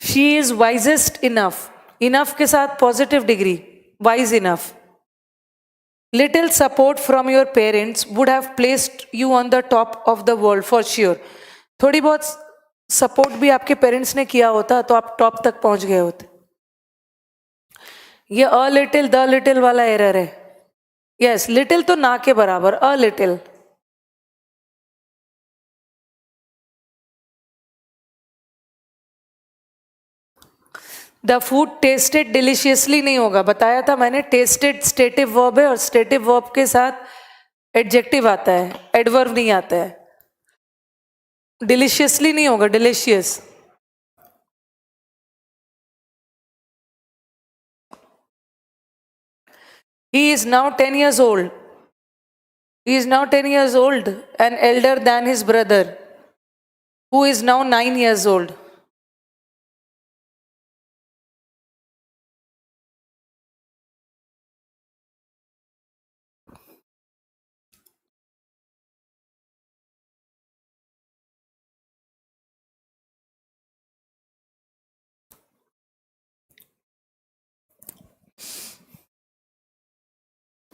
She is wisest enough. Enough के साथ positive degree, wise enough. Little support from your parents would have placed you on the top of the world for sure. थोड़ी बहुत support भी आपके parents ने किया होता तो आप टॉप तक पहुंच गए होते। ये अ लिटिल द लिटिल वाला एरर है। यस, लिटिल तो ना के बराबर, a little. The food tasted deliciously नहीं होगा, बताया था मैंने, टेस्टेड स्टेटिव वर्ब है और स्टेटिव वर्ब के साथ एडजेक्टिव आता है, एडवर्ब नहीं आता है। डिलीशियसली नहीं होगा, delicious. He is now 10 years old. He is now 10 years old and elder than his brother, who is now 9 years old.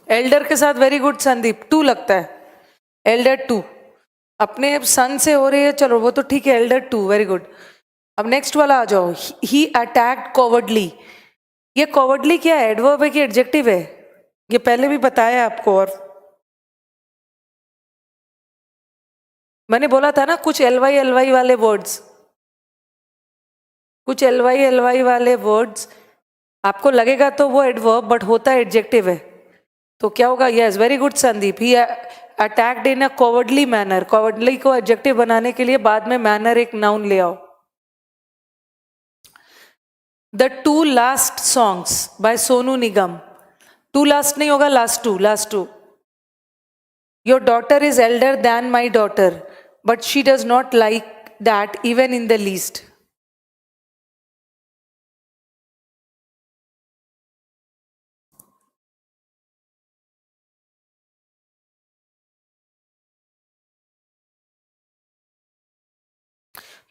Elder के साथ वेरी गुड संदीप, टू लगता है, एल्डर टू। अपने सन से हो रही है, चलो वो तो ठीक है, एल्डर टू, वेरी गुड। अब नेक्स्ट वाला आ जाओ, ही अटैक्ड कॉवर्डली। ये कॉवर्डली क्या है, एडवर्ब है कि एडजेक्टिव है? ये पहले भी बताया आपको, और मैंने बोला था ना कुछ एलवाई वाले वर्ड्स, कुछ एलवाई वाले वर्ड्स आपको लगेगा तो वो एडवर्ब, बट होता है एडजेक्टिव है। तो क्या होगा? यस, वेरी गुड संदीप, ही अटैक्ड इन अ कॉवर्डली मैनर। कॉवर्डली को एडजेक्टिव बनाने के लिए बाद में मैनर एक नाउन ले आओ। The two last songs by Sonu Nigam. Two last नहीं होगा, last two, last two. Your daughter is elder than my daughter, but she does not like that even in the least.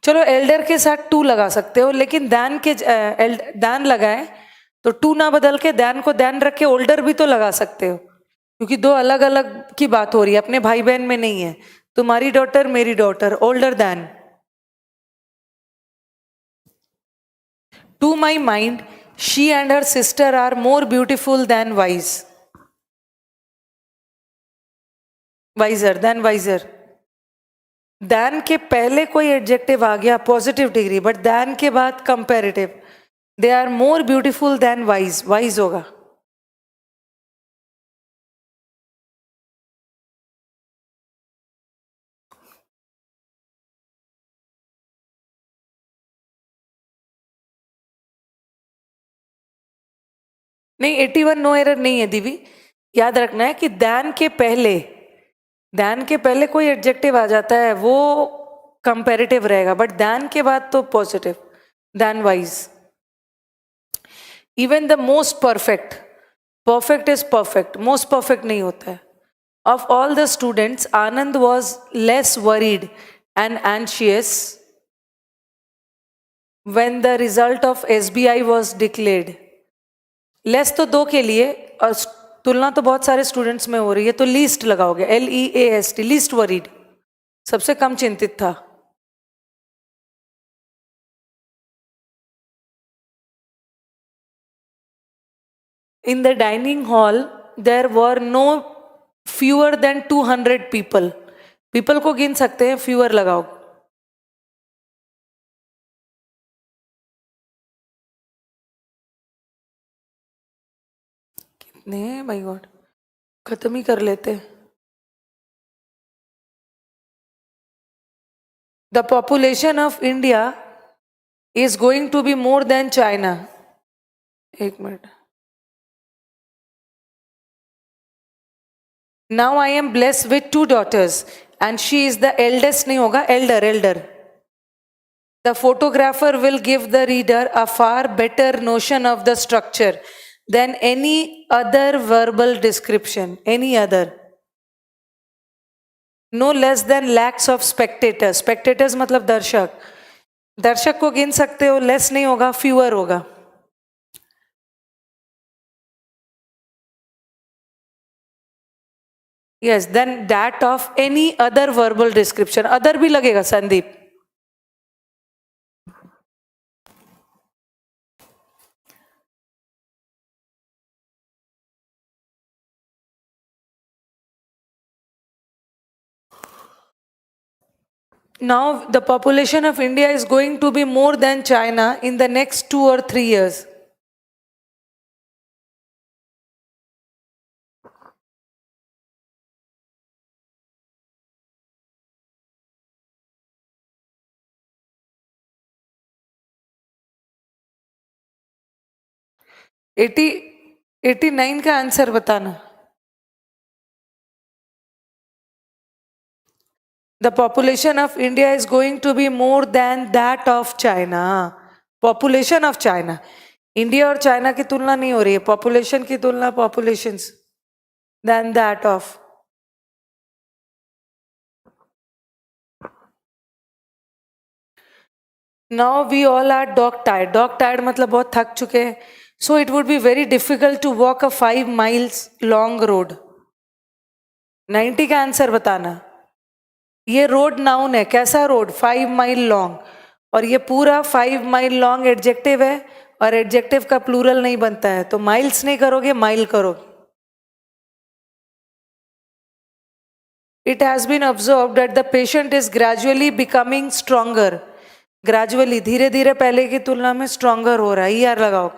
चलो एल्डर के साथ to लगा सकते हो, लेकिन दैन के दैन लगाए तो टू ना बदल के दैन को दैन रख के ओल्डर भी तो लगा सकते हो, क्योंकि दो अलग अलग की बात हो रही है, अपने भाई बहन में नहीं है। तुम्हारी डॉटर, मेरी daughter, older than. To my mind she and her sister are more beautiful than wise, wiser than wiser. Than के पहले कोई एडजेक्टिव आ गया पॉजिटिव डिग्री, बट दैन के बाद comparative. They are more beautiful than wise, wise होगा। नहीं, 81 no error नहीं है दिवी, याद रखना है कि दैन के पहले, दैन के पहले कोई एडजेक्टिव आ जाता है वो कंपेरेटिव रहेगा, बट दैन के बाद तो positive, than wise. Even the most perfect, perfect is perfect, most perfect नहीं होता है। Of all the students Anand was less worried and anxious when the result of SBI was declared। Less तो दो के लिए, और तुलना तो बहुत सारे स्टूडेंट्स में हो रही है, तो लीस्ट लगाओगे, LEAST, लीस्ट वरीड, सबसे कम चिंतित था। In the dining hall there were no fewer than 200 people। people को गिन सकते हैं, fewer लगाओ। कितने, माय गॉड, खत्म ही कर लेते। The population of India is going to be more than China। एक minute. Now I am blessed with 2 daughters and she is the eldest, नहीं होगा, elder, elder। The photographer will give the reader a far better notion of the structure than any other verbal description, any other। No less than lakhs of spectators, spectators मतलब दर्शक, दर्शक को गिन सकते हो, less नहीं होगा, फ्यूअर होगा। Yes, then that of any other verbal description, other भी लगेगा Sandeep. Now the population of India is going to be more than China in the next 2 or 3 years. Eighty 89 का आंसर बताना. The population of India is going to be more than that of China. Population of China. India और China की तुलना नहीं हो रही है, population की तुलना populations than that of. Now we all are dog tired. Dog tired मतलब बहुत थक चुके हैं. So it would be very difficult to walk a 5 miles long road. 90 का आंसर बताना. ये रोड नाउन है, कैसा रोड? 5 mile long. और ये पूरा 5 माइल लॉन्ग एडजेक्टिव है, और एडजेक्टिव का प्लूरल नहीं बनता है, तो माइल्स नहीं करोगे, माइल करोगे. It has been observed that the patient is gradually becoming stronger. Gradually, धीरे धीरे पहले की तुलना में stronger हो रहा है. ER लगाओ.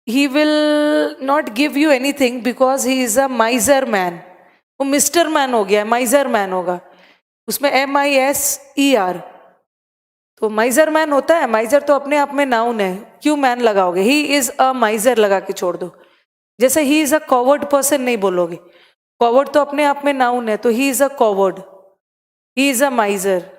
He will not give you anything because he is a miser man. वो मिस्टर मैन हो गया, माइजर मैन होगा. उसमें MISER. तो माइजर मैन होता है. माइजर तो अपने आप में नाउन है, क्यों मैन लगाओगे? ही इज अ माइजर लगा के छोड़ दो. जैसे ही इज अ कॉवर्ड पर्सन नहीं बोलोगे. कॉवर्ड तो अपने आप में नाउन है, तो he is a coward, he is a miser.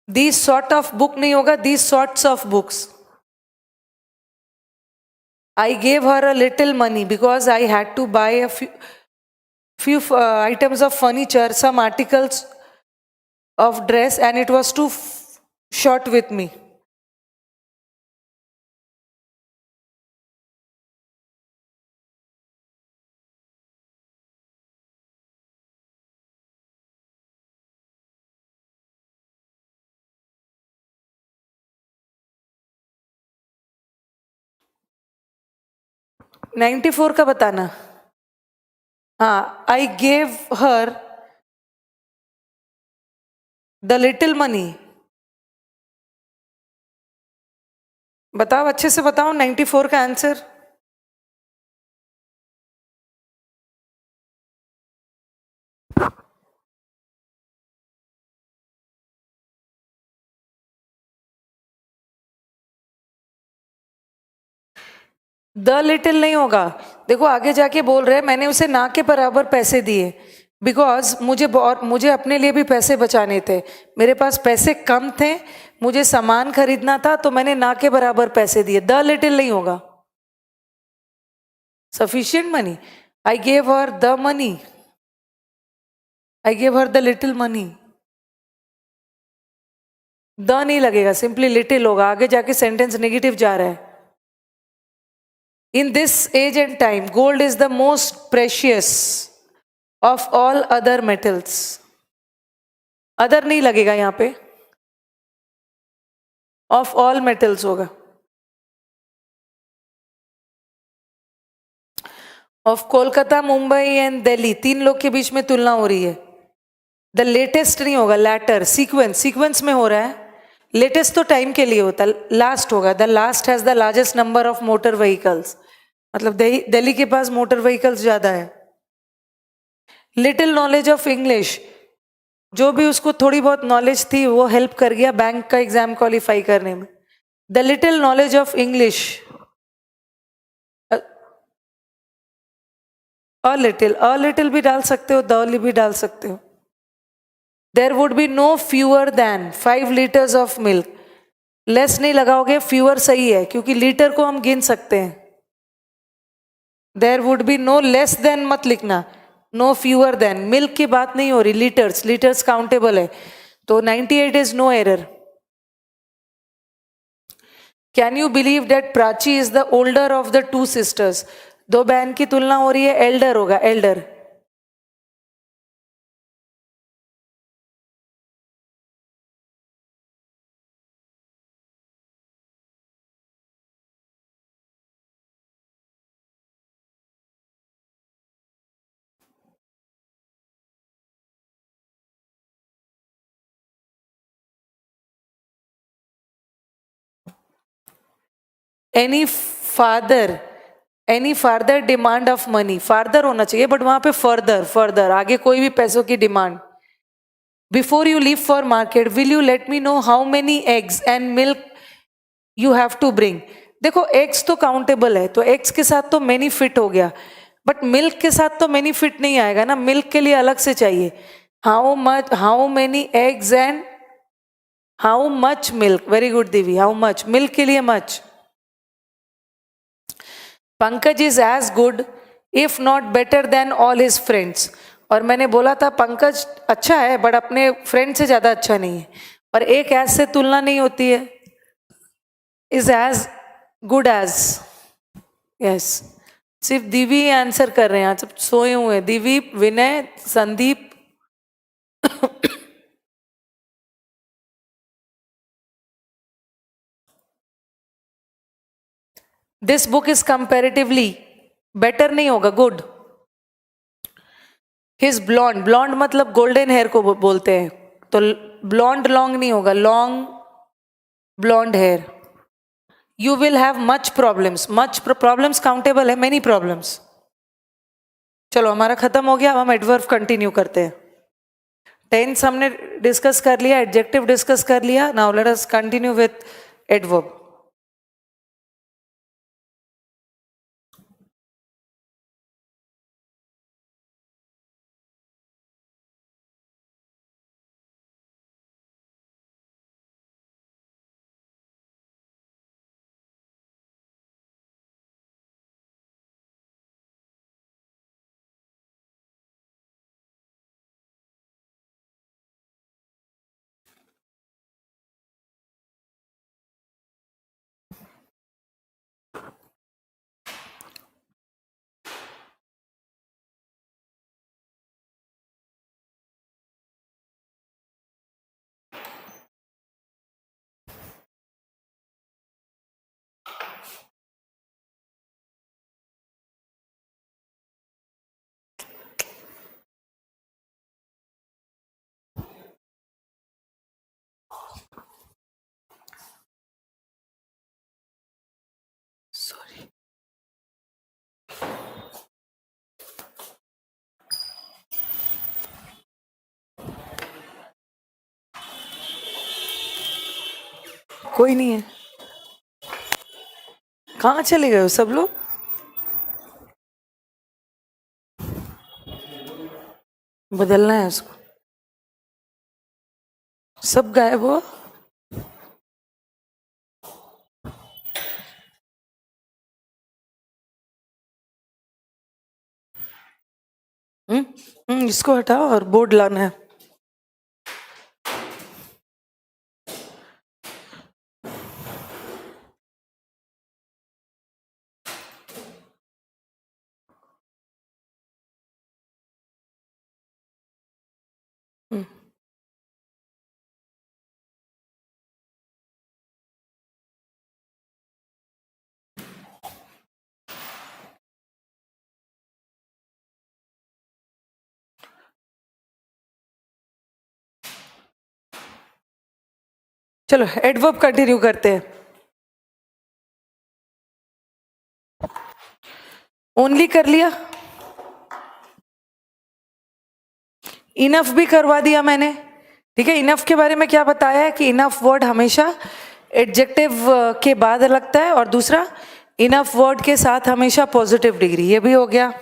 This sort of book नहीं होगा, this sorts of books. I gave her a little money because I had to buy a few items of furniture, some articles of dress, and it was too short with me. $94 का बताना. हाँ, I gave her the little money. बताओ, अच्छे से बताओ 94 का answer. The little नहीं होगा. देखो आगे जाके बोल रहे हैं मैंने उसे ना के बराबर पैसे दिए, बिकॉज मुझे अपने लिए भी पैसे बचाने थे. मेरे पास पैसे कम थे, मुझे सामान खरीदना था, तो मैंने ना के बराबर पैसे दिए. द लिटिल नहीं होगा. Sufficient money. I gave her the money. I gave her the little money. The नहीं लगेगा, सिंपली लिटिल होगा. आगे जाके सेंटेंस नेगेटिव जा रहा है. In this age and time, gold is the most precious of all other metals. Other नहीं लगेगा यहाँ पे, of all metals होगा. Of कोलकाता, मुंबई एंड दिल्ली, 3 लोग के बीच में तुलना हो रही है. द लेटेस्ट नहीं होगा, लैटर. सीक्वेंस में हो रहा है. लेटेस्ट तो टाइम के लिए होता है, लास्ट होगा. The last has the largest number of motor vehicles. मतलब दिल्ली के पास मोटर व्हीकल्स ज्यादा है. लिटिल नॉलेज ऑफ इंग्लिश, जो भी उसको थोड़ी बहुत नॉलेज थी वो हेल्प कर गया बैंक का एग्जाम क्वालिफाई करने में. The little knowledge of English. A little भी डाल सकते हो, द भी डाल सकते हो. There would be no fewer than 5 litres of milk. Less नहीं लगाओगे, फ्यूअर सही है क्योंकि लीटर को हम गिन सकते हैं. There would be no less than मत लिखना, नो फ्यूअर देन. मिल्क की बात नहीं हो रही, लीटर्स काउंटेबल है. तो 98 is no error. Can you believe that Prachi is the older of the 2 sisters. 2 बहन की तुलना हो रही है, एल्डर होगा, elder. Any farther demand of money, farther होना चाहिए बट वहां पे फर्दर आगे कोई भी पैसों की demand. Before you leave for market will you let me know how many eggs and milk you have to bring. देखो एग्स तो काउंटेबल है, तो एग्स के साथ तो मेनी फिट हो गया, बट मिल्क के साथ तो मेनी फिट नहीं आएगा ना, मिल्क के लिए अलग से चाहिए. How many eggs and how much milk. Very good Divi. How much milk के लिए much. Pankaj is as good if not better than all his friends. और मैंने बोला था पंकज अच्छा है बट अपने फ्रेंड से ज्यादा अच्छा नहीं है, और एक एज से तुलना नहीं होती है. Is as good as. Yes, सिर्फ दिवी आंसर कर रहे हैं, सब सोए हुए हैं. Divi, Vinay, Sandeep. This book is comparatively better नहीं होगा, गुड. हिज ब्लॉन्ड, ब्लॉन्ड मतलब गोल्डन हेयर को बोलते हैं, तो ब्लॉन्ड लॉन्ग नहीं होगा, long blonde hair. You will have much problems countable है, मेनी प्रॉब्लम्स. चलो हमारा खत्म हो गया, अब हम एडवर्ब कंटिन्यू करते हैं. टेंस हमने डिस्कस कर लिया, एडजेक्टिव डिस्कस कर लिया. Now let us continue with adverb. Sorry. कोई नहीं है. कहाँ चले गए हो सब लोग? बदलना है उसको. सब गायब हुआ. इसको हटाओ और बोर्ड लाना है. चलो एडवर्ब कंटिन्यू करते हैं. ओनली कर लिया, इनफ भी करवा दिया मैंने. ठीक है, इनफ के बारे में क्या बताया है कि इनफ वर्ड हमेशा एडजेक्टिव के बाद लगता है, और दूसरा इनफ वर्ड के साथ हमेशा पॉजिटिव डिग्री. ये भी हो गया.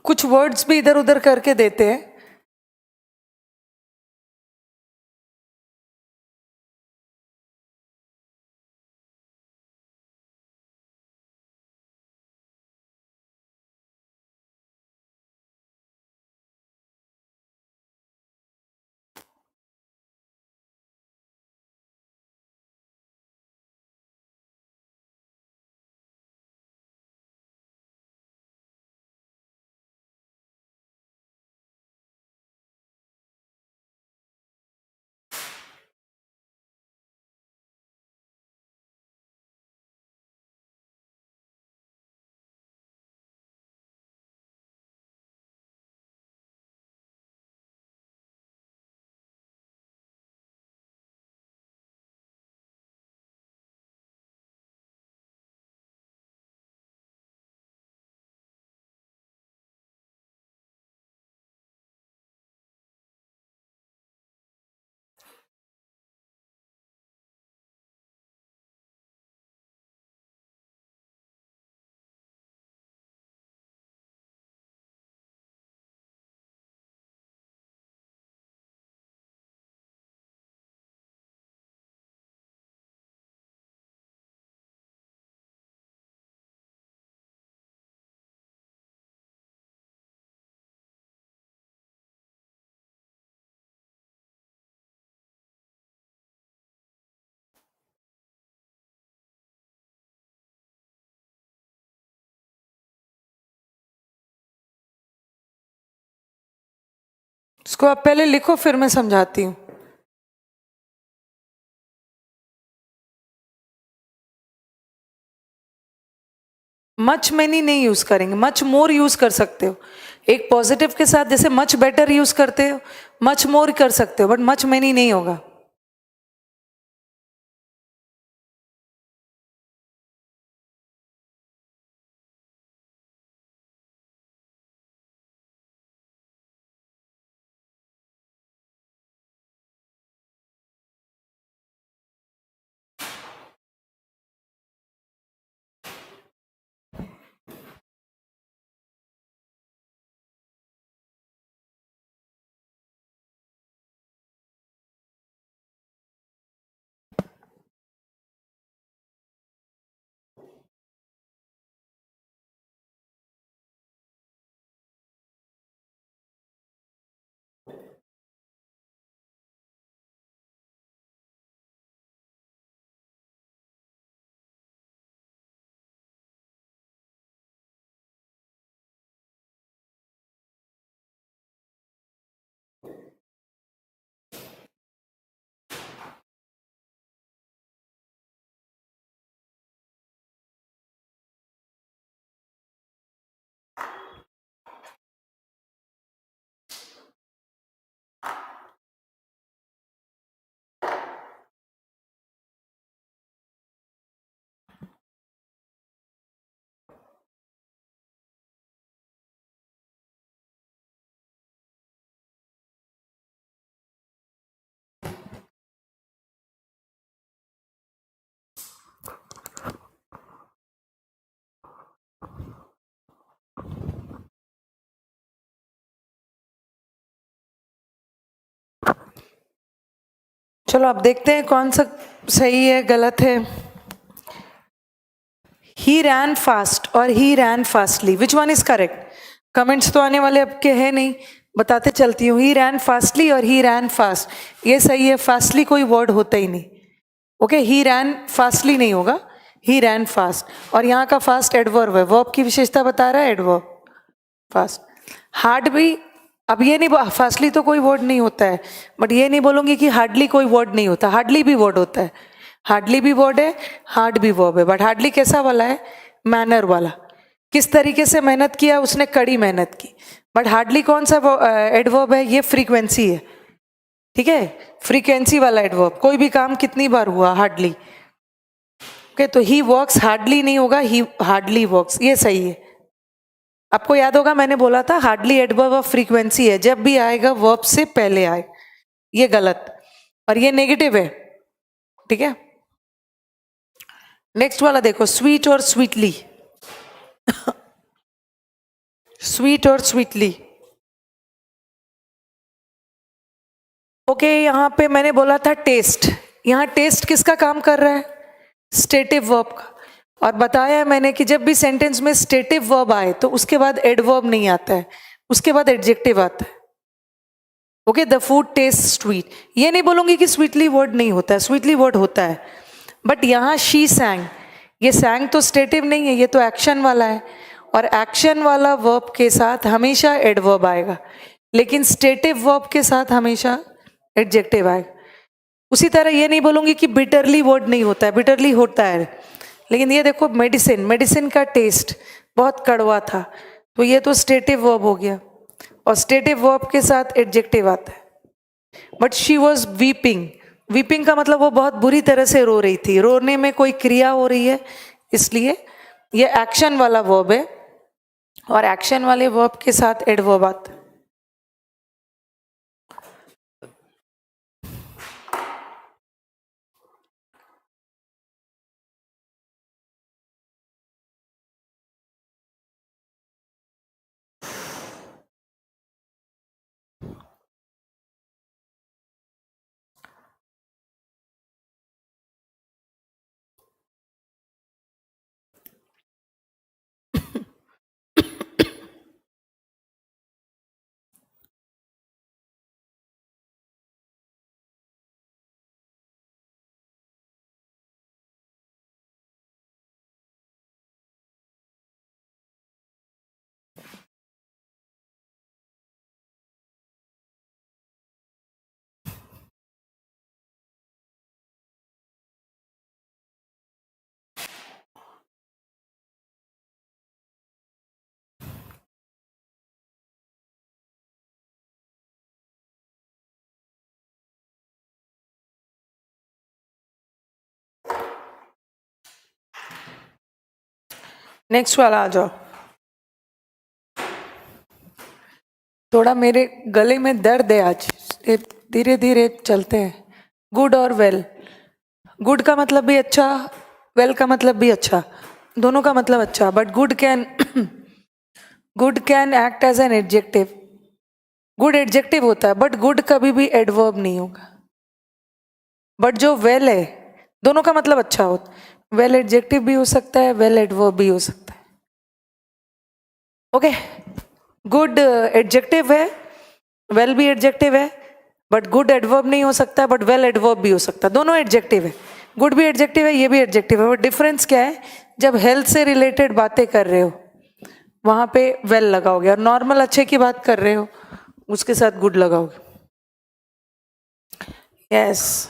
कुछ वर्ड्स भी इधर उधर करके देते हैं. इसको आप पहले लिखो फिर मैं समझाती हूँ. मच मैनी नहीं यूज करेंगे, मच मोर यूज कर सकते हो. एक पॉजिटिव के साथ जैसे मच बेटर यूज करते हो, मच मोर कर सकते हो, बट मच मैनी नहीं होगा. चलो अब देखते हैं कौन सा सही है गलत है. ही रैन फास्ट और he ran fastly, which one is correct? Comments तो आने वाले अब के है नहीं, बताते चलती हूँ. ही रैन फास्टली और ही रैन फास्ट, ये सही है. फास्टली कोई वर्ड होता ही नहीं. ओके, ही रैन फास्टली नहीं होगा, ही रैन फास्ट. और यहाँ का फास्ट एडवर्ब है, वर्ब की विशेषता बता रहा है एडवर्ब. फास्ट. हार्ड भी, अब ये नहीं, फास्टली तो कोई वर्ड नहीं होता है, बट ये नहीं बोलूंगी कि हार्डली कोई वर्ड नहीं होता. हार्डली भी वर्ड होता है, हार्डली भी वर्ड है, हार्ड भी वर्ब है. बट हार्डली कैसा वाला है? मैनर वाला. किस तरीके से मेहनत किया उसने? कड़ी मेहनत की. बट हार्डली कौन सा एडवर्ब है? ये फ्रीक्वेंसी है. ठीक है, फ्रीक्वेंसी वाला एडवर्ब. कोई भी काम कितनी बार हुआ? हार्डली. ओके, तो ही वर्क्स हार्डली नहीं होगा, ही हार्डली वर्क्स, ये सही है. आपको याद होगा मैंने बोला था हार्डली एडवर्ब ऑफ फ्रीक्वेंसी है, जब भी आएगा वर्ब से पहले आए. ये गलत और ये नेगेटिव है. ठीक है, नेक्स्ट वाला देखो, स्वीट और स्वीटली. स्वीट और स्वीटली. ओके, यहाँ पे मैंने बोला था टेस्ट. यहाँ टेस्ट किसका काम कर रहा है? स्टेटिव वर्ब का. और बताया है मैंने कि जब भी सेंटेंस में स्टेटिव वर्ब आए तो उसके बाद एडवर्ब नहीं आता है, उसके बाद एडजेक्टिव आता है. Okay, the food taste sweet. ये नहीं बोलूंगी कि स्वीटली वर्ड नहीं होता है, स्वीटली वर्ड होता है. बट यहाँ शी सैंग, ये सैंग तो स्टेटिव नहीं है, ये तो एक्शन वाला है. और एक्शन वाला वर्ब के साथ हमेशा एडवर्ब आएगा, लेकिन स्टेटिव वर्ब के साथ हमेशा एडजेक्टिव आएगा. उसी तरह ये नहीं बोलूंगी कि बिटरली वर्ड नहीं होता है, बिटरली होता है. लेकिन ये देखो, मेडिसिन, मेडिसिन का टेस्ट बहुत कड़वा था, तो ये तो स्टेटिव वर्ब हो गया, और स्टेटिव वर्ब के साथ एडजेक्टिव आता है. But she was weeping, weeping का मतलब वो बहुत बुरी तरह से रो रही थी. रोने में कोई क्रिया हो रही है, इसलिए ये एक्शन वाला वर्ब है, और एक्शन वाले वर्ब के साथ एडवर्ब आता है. नेक्स्ट वाला आ जाओ। थोड़ा मेरे गले में दर्द है आज, धीरे धीरे चलते हैं। गुड और वेल, गुड का मतलब भी अच्छा, वेल का मतलब भी अच्छा, दोनों का मतलब अच्छा, but good can good can act as an adjective. Good adjective होता है, बट गुड कभी भी एडवर्ब नहीं होगा। बट जो वेल है, दोनों का मतलब अच्छा होता है। वेल एडजेक्टिव भी हो सकता है, वेल एडवर्ब भी हो सकता है। ओके, गुड एडजेक्टिव है, वेल भी एडजेक्टिव है, बट गुड एडवर्ब नहीं हो सकता, बट वेल एडवर्ब भी हो सकता है। दोनों एडजेक्टिव है, गुड भी एडजेक्टिव है, ये भी एडजेक्टिव है। बट डिफरेंस क्या है, जब हेल्थ से रिलेटेड बातें कर रहे हो वहां पे वेल लगाओगे, और नॉर्मल अच्छे की बात कर रहे हो उसके साथ गुड लगाओगे। यस,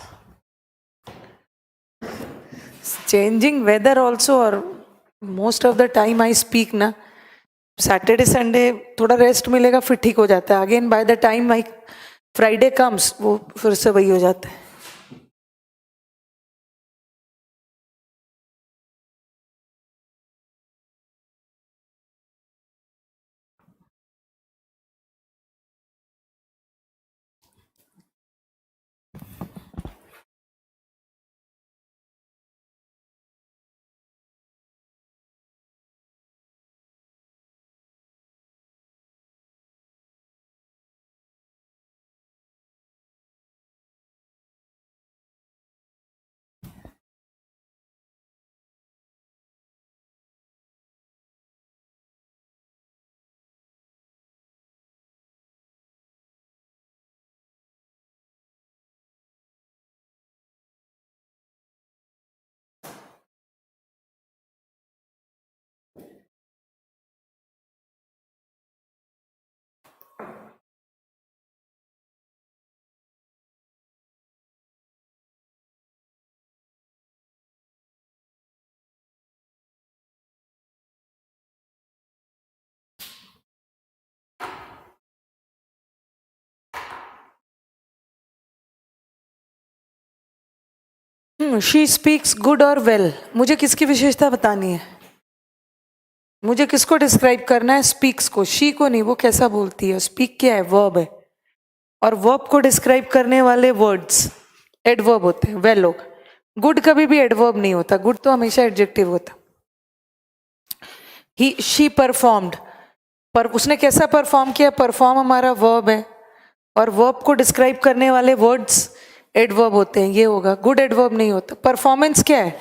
चेंजिंग वेदर ऑल्सो, और most of the time I speak ना, सैटरडे संडे थोड़ा रेस्ट मिलेगा फिर ठीक हो जाता है। Again by the time my Friday comes वो फिर से वही हो जाता है। शी स्पीक्स गुड और वेल, मुझे किसकी विशेषता बतानी है? मुझे किसको डिस्क्राइब करना है? स्पीक्स को, शी को नहीं। वो कैसा बोलती है? स्पीक क्या है? वर्ब है, और वर्ब को डिस्क्राइब करने वाले वर्ड्स एडवर्ब होते हैं। वेल लोग, गुड कभी भी एडवर्ब नहीं होता, गुड तो हमेशा एडजेक्टिव होता। ही शी परफॉर्म्ड, पर उसने कैसा परफॉर्म किया? परफॉर्म हमारा वर्ब है, और वर्ब को डिस्क्राइब करने वाले वर्ड्स एडवर्ब होते हैं, ये होगा। गुड एडवर्ब नहीं होता। परफॉर्मेंस क्या है?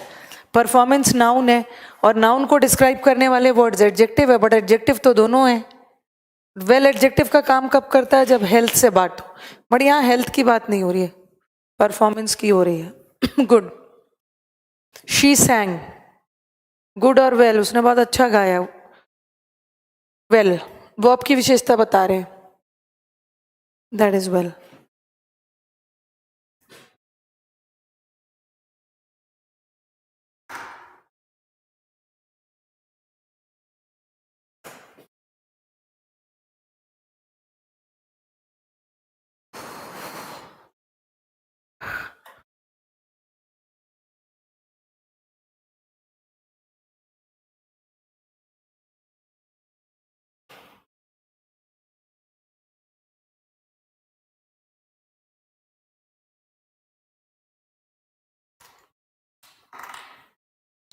परफॉर्मेंस नाउन है, और नाउन को डिस्क्राइब करने वाले वर्ड्स एडजेक्टिव है, बट एडजेक्टिव तो दोनों है। वेल एडजेक्टिव का काम कब करता है? जब हेल्थ से बात हो, बट यहाँ हेल्थ की बात नहीं हो रही है, परफॉर्मेंस की हो रही है। गुड, शी सैंग, गुड और वेल, उसने बहुत अच्छा गाया। वेल, वर्ब की विशेषता बता रहे हैं, दैट इज वेल।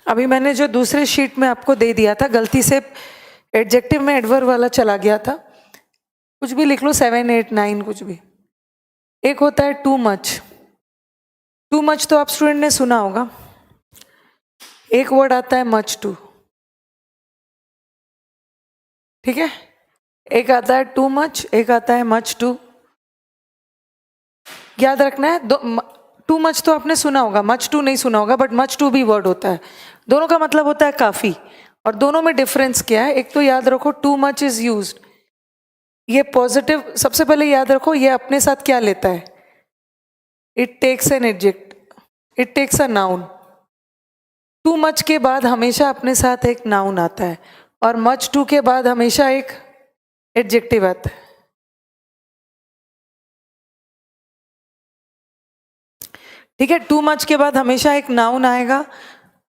अभी मैंने जो दूसरे शीट में आपको दे दिया था, गलती से एडजेक्टिव में एडवर्ब वाला चला गया था। कुछ भी लिख लो, 7, 8, 9 कुछ भी। एक होता है टू मच। टू मच तो आप स्टूडेंट ने सुना होगा। एक वर्ड आता है मच टू, ठीक है? एक आता है टू मच, एक आता है मच टू। याद रखना है, टू मच तो आपने सुना होगा, मच टू नहीं सुना होगा, बट मच टू भी वर्ड होता है। दोनों का मतलब होता है काफी, और दोनों में डिफरेंस क्या है? एक तो याद रखो, टू मच इज यूज्ड, ये पॉजिटिव। सबसे पहले याद रखो, ये अपने साथ क्या लेता है? It takes an adjective, it takes a noun. Too much के बाद हमेशा अपने साथ एक नाउन आता है, और मच टू के बाद हमेशा एक एडजेक्टिव आता है। ठीक है, टू मच के बाद हमेशा एक नाउन आएगा,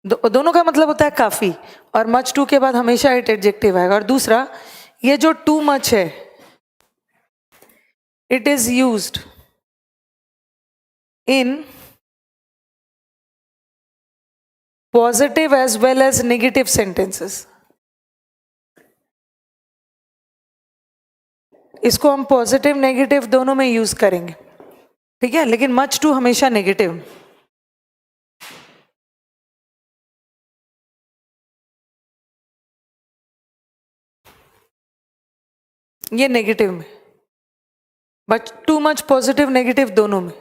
दोनों का मतलब होता है काफी, और मच टू के बाद हमेशा इट एडजेक्टिव आएगा। और दूसरा, ये जो टू मच है, it is used in positive as well as negative sentences. इसको हम पॉजिटिव नेगेटिव दोनों में यूज करेंगे, ठीक है, लेकिन मच टू हमेशा नेगेटिव। ये नेगेटिव में, but too much positive negative दोनों में।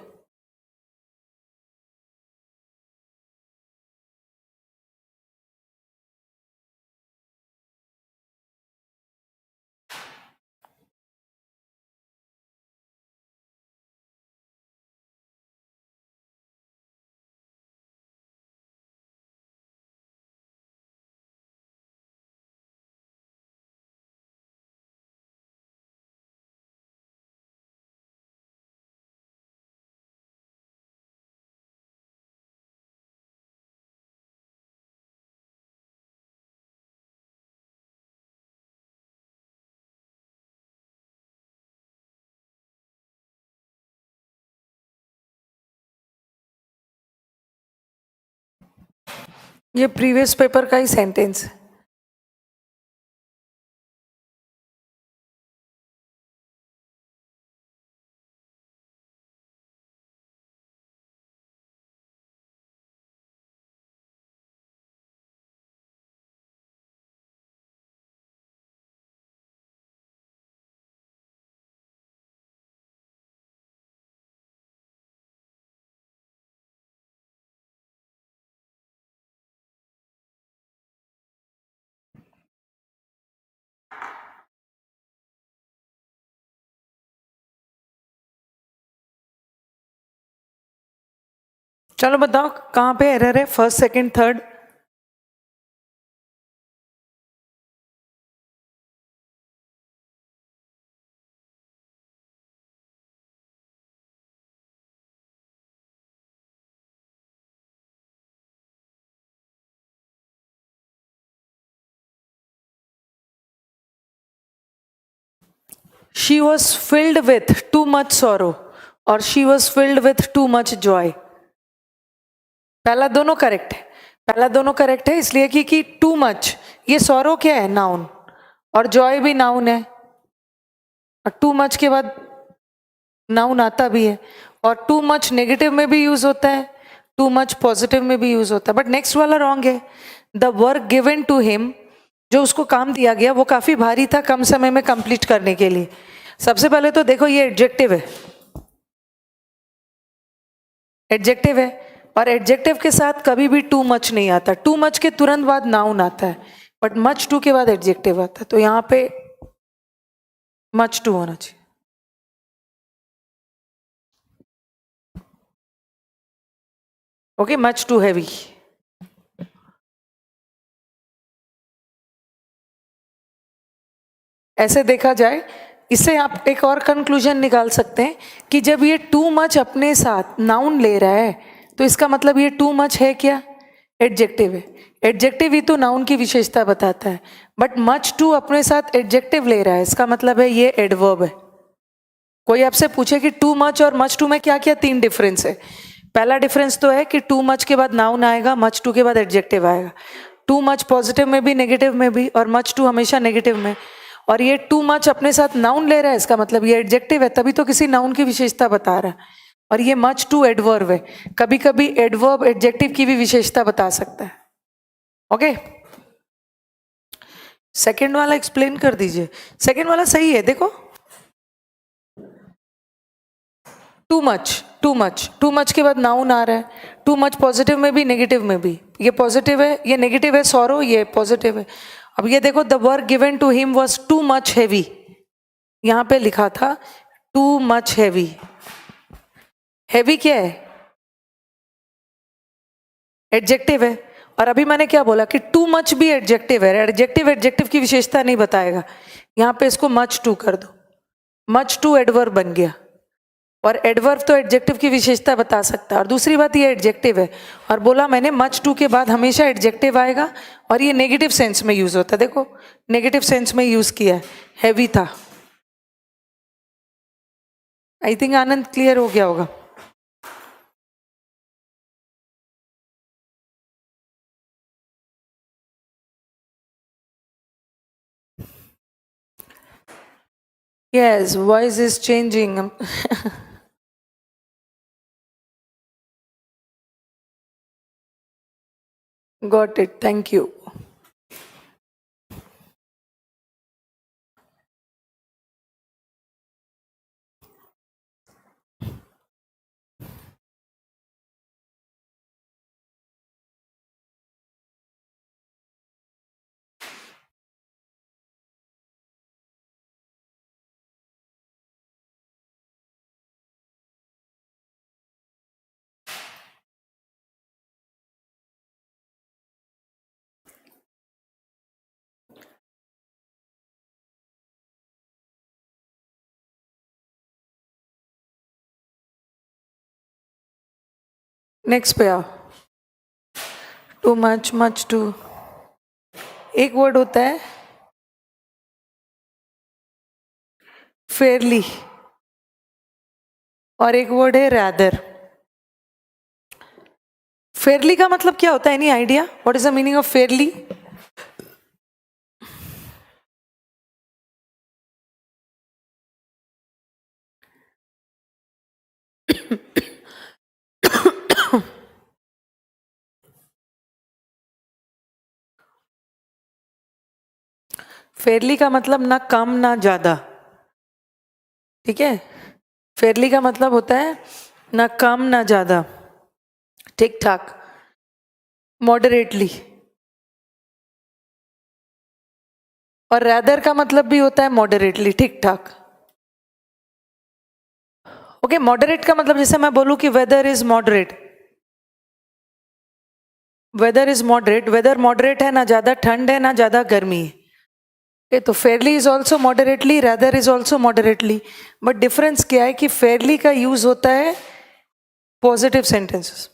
ये प्रीवियस पेपर का ही सेंटेंस है। चलो बताओ कहाँ पे एरर है, first second third. She was filled with too much sorrow और she was filled with too much joy। पहला दोनों करेक्ट है, पहला दोनों करेक्ट है इसलिए कि टू मच, ये सॉरो क्या है, नाउन, और जॉय भी नाउन है, और टू मच के बाद नाउन आता भी है, और टू मच नेगेटिव में भी यूज होता है, टू मच पॉजिटिव में भी यूज होता है। बट नेक्स्ट वाला रॉन्ग है। The work given to him, जो उसको काम दिया गया वो काफी भारी था कम समय में कंप्लीट करने के लिए। सबसे पहले तो देखो ये एडजेक्टिव है, एडजेक्टिव है, और एडजेक्टिव के साथ कभी भी टू मच नहीं आता। टू मच के तुरंत बाद नाउन आता है, बट मच टू के बाद एडजेक्टिव आता है, तो यहां पे मच टू होना चाहिए। Okay, much too heavy. ऐसे देखा जाए, इससे आप एक और कंक्लूजन निकाल सकते हैं कि जब ये टू मच अपने साथ नाउन ले रहा है तो इसका मतलब ये टू मच है क्या, एडजेक्टिव है। एडजेक्टिव ही तो नाउन की विशेषता बताता है, बट मच टू अपने साथ एडजेक्टिव ले रहा है, इसका मतलब है ये एडवर्ब है। कोई आपसे पूछे कि टू मच और मच टू में क्या क्या तीन डिफरेंस है, पहला डिफरेंस तो है कि टू मच के बाद नाउन आएगा, मच टू के बाद एडजेक्टिव आएगा। टू मच पॉजिटिव में भी नेगेटिव में भी, और मच टू हमेशा नेगेटिव में। और ये टू मच अपने साथ नाउन ले रहा है, इसका मतलब ये एडजेक्टिव है, तभी तो किसी नाउन की विशेषता बता रहा है। और ये मच टू एडवर्ब है, कभी कभी एडवर्ब एडजेक्टिव की भी विशेषता बता सकता है। ओके, सेकेंड वाला एक्सप्लेन कर दीजिए। सेकेंड वाला सही है, देखो too much, too much, to much के बाद नाउन आ रहा है, टू मच पॉजिटिव में भी नेगेटिव में भी। ये पॉजिटिव है, ये नेगेटिव है, सॉरो, ये पॉजिटिव है। अब ये देखो, the work given to him was too much heavy, यहां पे लिखा था टू मच हैवी। हैवी क्या है, एडजेक्टिव है। और अभी मैंने क्या बोला कि टू मच भी एडजेक्टिव है, एडजेक्टिव एडजेक्टिव की विशेषता नहीं बताएगा। यहां पे इसको मच टू कर दो, मच टू एडवर्ब बन गया। और एडवर्ब तो एडजेक्टिव की विशेषता बता सकता है, और दूसरी बात ये एडजेक्टिव है, और बोला मैंने मच टू के बाद हमेशा एडजेक्टिव आएगा, और ये नेगेटिव सेंस में यूज होता है। देखो नेगेटिव सेंस में यूज किया है, हैवी था। आई थिंक आनंद क्लियर हो गया होगा। Yes, voice is changing. Got it. Thank you. Next पे आओ। Too much, much too. एक वर्ड होता है फेयरली, और एक वर्ड है रैदर। फेयरली का मतलब क्या होता है? Any idea what is the meaning of Fairlie? Fairlie का मतलब ना कम ना ज्यादा, ठीक है? फेयरली का मतलब होता है ना कम ना ज्यादा, ठीक ठाक, मॉडरेटली। और रैदर का मतलब भी होता है मॉडरेटली, ठीक ठाक। ओके, मॉडरेट का मतलब जैसे मैं बोलूं कि weather is moderate, weather is moderate, weather moderate है, ना ज्यादा ठंड है ना ज्यादा गर्मी है। Okay, तो Fairlie is also moderately, rather is also moderately. But difference क्या है कि फेयरली का यूज होता है पॉजिटिव सेंटेंसेस,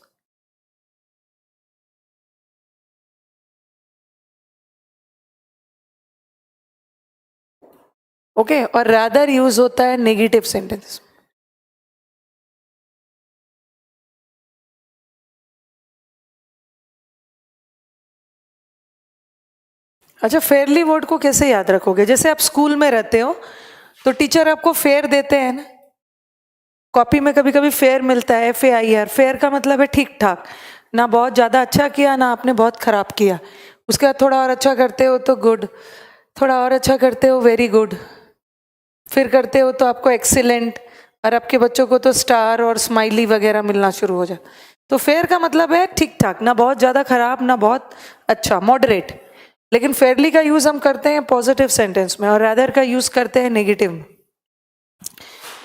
ओके, और रैदर यूज होता है नेगेटिव सेंटेंसेस। अच्छा, फेयरली वर्ड को कैसे याद रखोगे? जैसे आप स्कूल में रहते हो तो टीचर आपको फेयर देते हैं ना, कॉपी में कभी कभी फेयर मिलता है, FAIR। फेयर का मतलब है ठीक ठाक, ना बहुत ज़्यादा अच्छा किया ना आपने बहुत खराब किया। उसके बाद थोड़ा और अच्छा करते हो तो गुड, थोड़ा और अच्छा करते हो वेरी गुड, फिर करते हो तो आपको एक्सीलेंट, और आपके बच्चों को तो स्टार और स्माइली वगैरह मिलना शुरू हो जाए। तो फेयर का मतलब है ठीक ठाक, ना बहुत ज़्यादा खराब ना बहुत अच्छा, मॉडरेट। लेकिन फेयरली का यूज़ हम करते हैं पॉजिटिव सेंटेंस में, और रैदर का यूज़ करते हैं नेगेटिव में।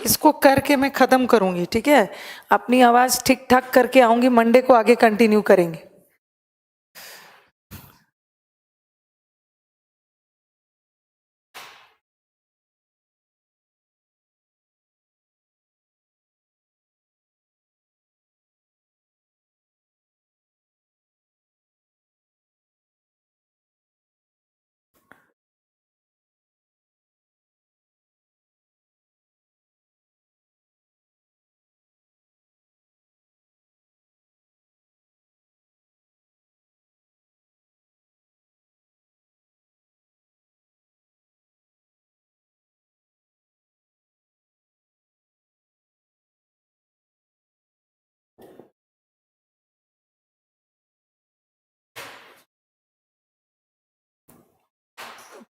इसको करके मैं खत्म करूंगी, ठीक है? अपनी आवाज ठीक ठाक करके आऊंगी, मंडे को आगे कंटिन्यू करेंगे।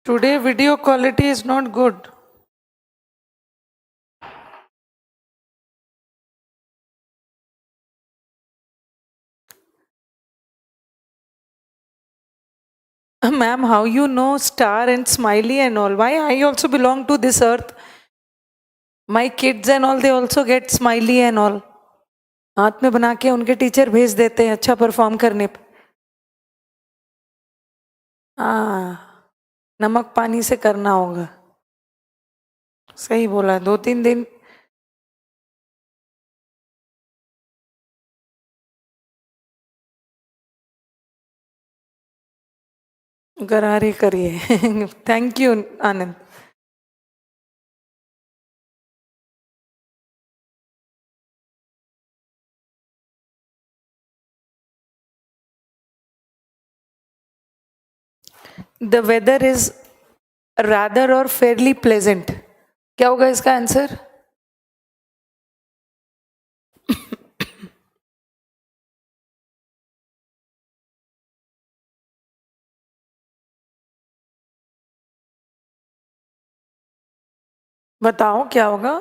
Today video quality is not good. Ma'am, how you know star and smiley and all? Why? I also belong to this earth. My kids and all, they also get smiley and all. हाथ में बना के उनके teacher भेज देते हैं अच्छा perform करने पे। हाँ, नमक पानी से करना होगा। सही बोला, 2-3 दिन गरारे करिए। Thank you Anand. The weather is rather और फेयरली प्लेजेंट, क्या होगा इसका आंसर? बताओ क्या होगा?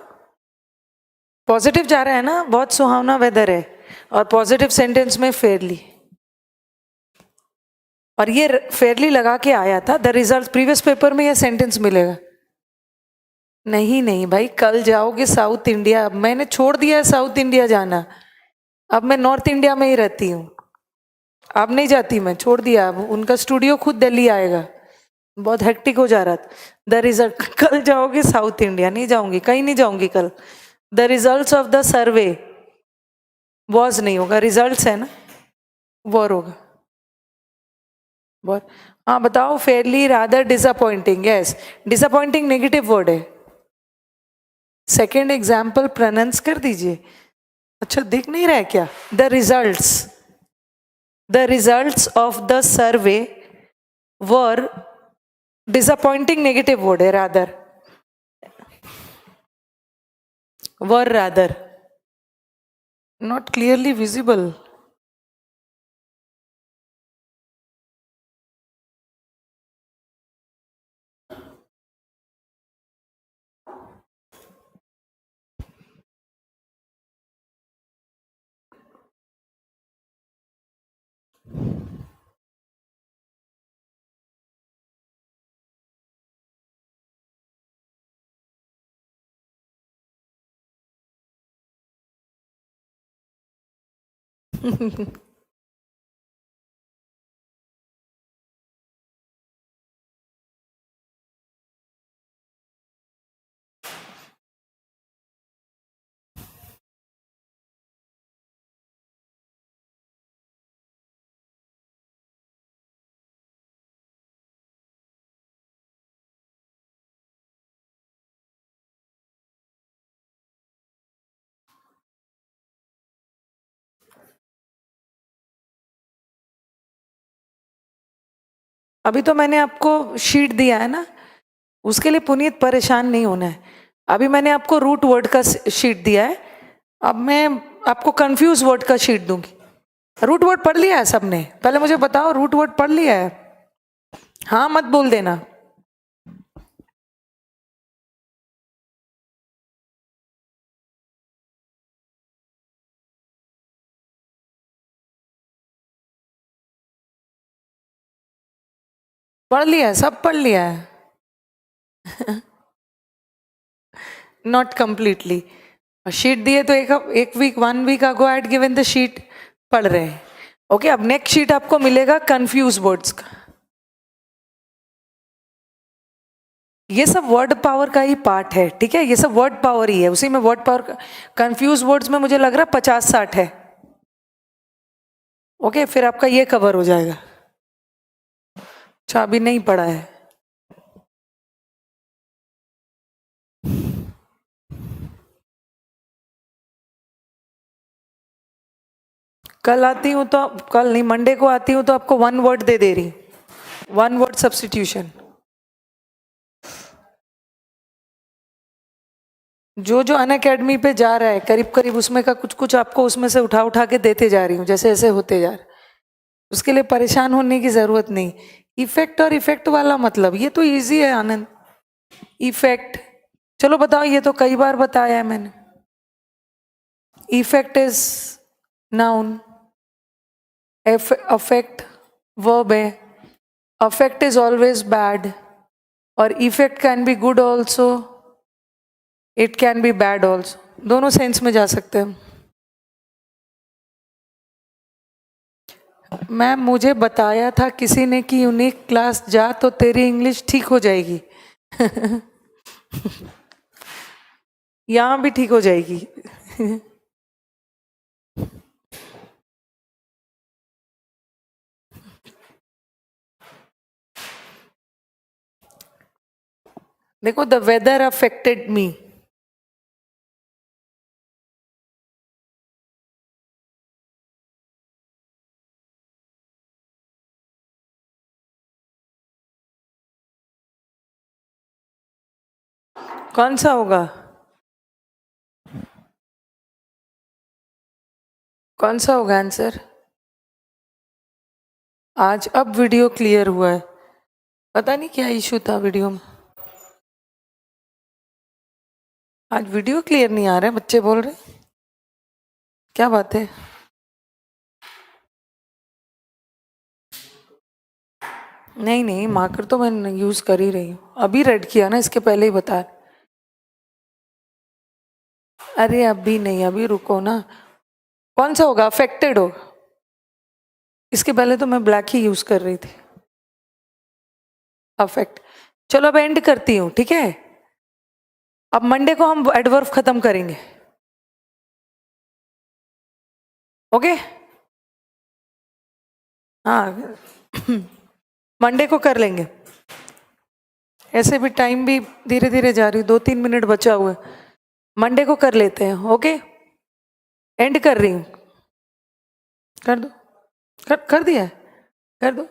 पॉजिटिव जा रहा है ना, बहुत सुहावना वेदर है, और पॉजिटिव सेंटेंस में फेयरली, और ये फेयरली लगा के आया था। द रिजल्ट प्रीवियस पेपर में ये सेंटेंस मिलेगा। नहीं नहीं भाई, कल जाओगे साउथ इंडिया, मैंने छोड़ दिया है साउथ इंडिया जाना, अब मैं नॉर्थ इंडिया में ही रहती हूँ। अब नहीं जाती मैं, छोड़ दिया। अब उनका स्टूडियो खुद दिल्ली आएगा, बहुत हेक्टिक हो जा रहा था। द रिजल्ट, कल जाओगे साउथ इंडिया, नहीं जाऊंगी, कहीं नहीं जाऊंगी कल। The results of the survey, was नहीं होगा, रिजल्ट्स है ना, वॉर होगा। बहुत, हाँ बताओ। Fairly, rather, disappointing. Yes, disappointing negative word है। सेकेंड एग्जाम्पल प्रोनाउंस कर दीजिए। अच्छा, दिख नहीं रहा है क्या? The results of the survey were, disappointing negative word है, rather, were rather, not clearly visible. अभी तो मैंने आपको शीट दिया है ना, उसके लिए पुनीत परेशान नहीं होना है। अभी मैंने आपको रूट वर्ड का शीट दिया है, अब मैं आपको कंफ्यूज वर्ड का शीट दूंगी। रूट वर्ड पढ़ लिया है सबने? पहले मुझे बताओ, रूट वर्ड पढ़ लिया है? हाँ मत बोल देना। पढ़ लिया है, सब पढ़ लिया है। Not completely. शीट दिए तो एक week, 1 week ago I had given the sheet, पढ़ रहे हैं। ओके, अब नेक्स्ट शीट आपको मिलेगा कंफ्यूज वर्ड्स का। ये सब वर्ड पावर का ही पार्ट है, ठीक है, ये सब वर्ड पावर ही है, उसी में वर्ड पावर। कंफ्यूज वर्ड्स में मुझे लग रहा है 50-60 है। ओके, फिर आपका ये कवर हो जाएगा। अच्छा, अभी नहीं पढ़ा है। कल आती हूँ तो, कल नहीं, मंडे को आती हूँ तो आपको 1 वर्ड दे रही, 1 वर्ड सब्स्टिट्यूशन। जो जो अनअकैडमी पे जा रहा है करीब करीब, उसमें का कुछ कुछ आपको उसमें से उठा उठा के देते जा रही हूँ, जैसे जैसे होते जा रहा। उसके लिए परेशान होने की जरूरत नहीं। इफेक्ट और इफेक्ट वाला मतलब, ये तो इजी है आनंद। इफेक्ट, चलो बताओ, ये तो कई बार बताया है मैंने। Effect is noun, affect verb है, अफेक्ट इज ऑलवेज बैड, और effect can be good also, it can be bad also, दोनों सेंस में जा सकते हैं। मैम, मुझे बताया था किसी ने कि यूनिक क्लास जा तो तेरी इंग्लिश ठीक हो जाएगी। यहाँ भी ठीक हो जाएगी। देखो, द वेदर अफेक्टेड मी। कौन सा होगा? कौन सा होगा आंसर? आज अब वीडियो क्लियर हुआ है, पता नहीं क्या इशू था वीडियो में। आज वीडियो क्लियर नहीं आ रहा है, बच्चे बोल रहे। क्या बात है? नहीं नहीं, मार्कर तो मैं यूज कर ही रही हूँ, अभी रेड किया ना, इसके पहले ही बता। अरे अभी नहीं, अभी रुको ना। कौन सा होगा? अफेक्टेड हो। इसके पहले तो मैं ब्लैक ही यूज कर रही थी। अफेक्ट। चलो अब एंड करती हूँ, ठीक है? अब मंडे को हम एडवर्ब खत्म करेंगे। ओके? हाँ, मंडे को कर लेंगे। ऐसे भी टाइम भी धीरे धीरे जा रही, 2-3 मिनट बचा हुआ है, मंडे को कर लेते हैं। ओके, एंड कर रही हूँ। कर दो। कर दिया है? कर दो।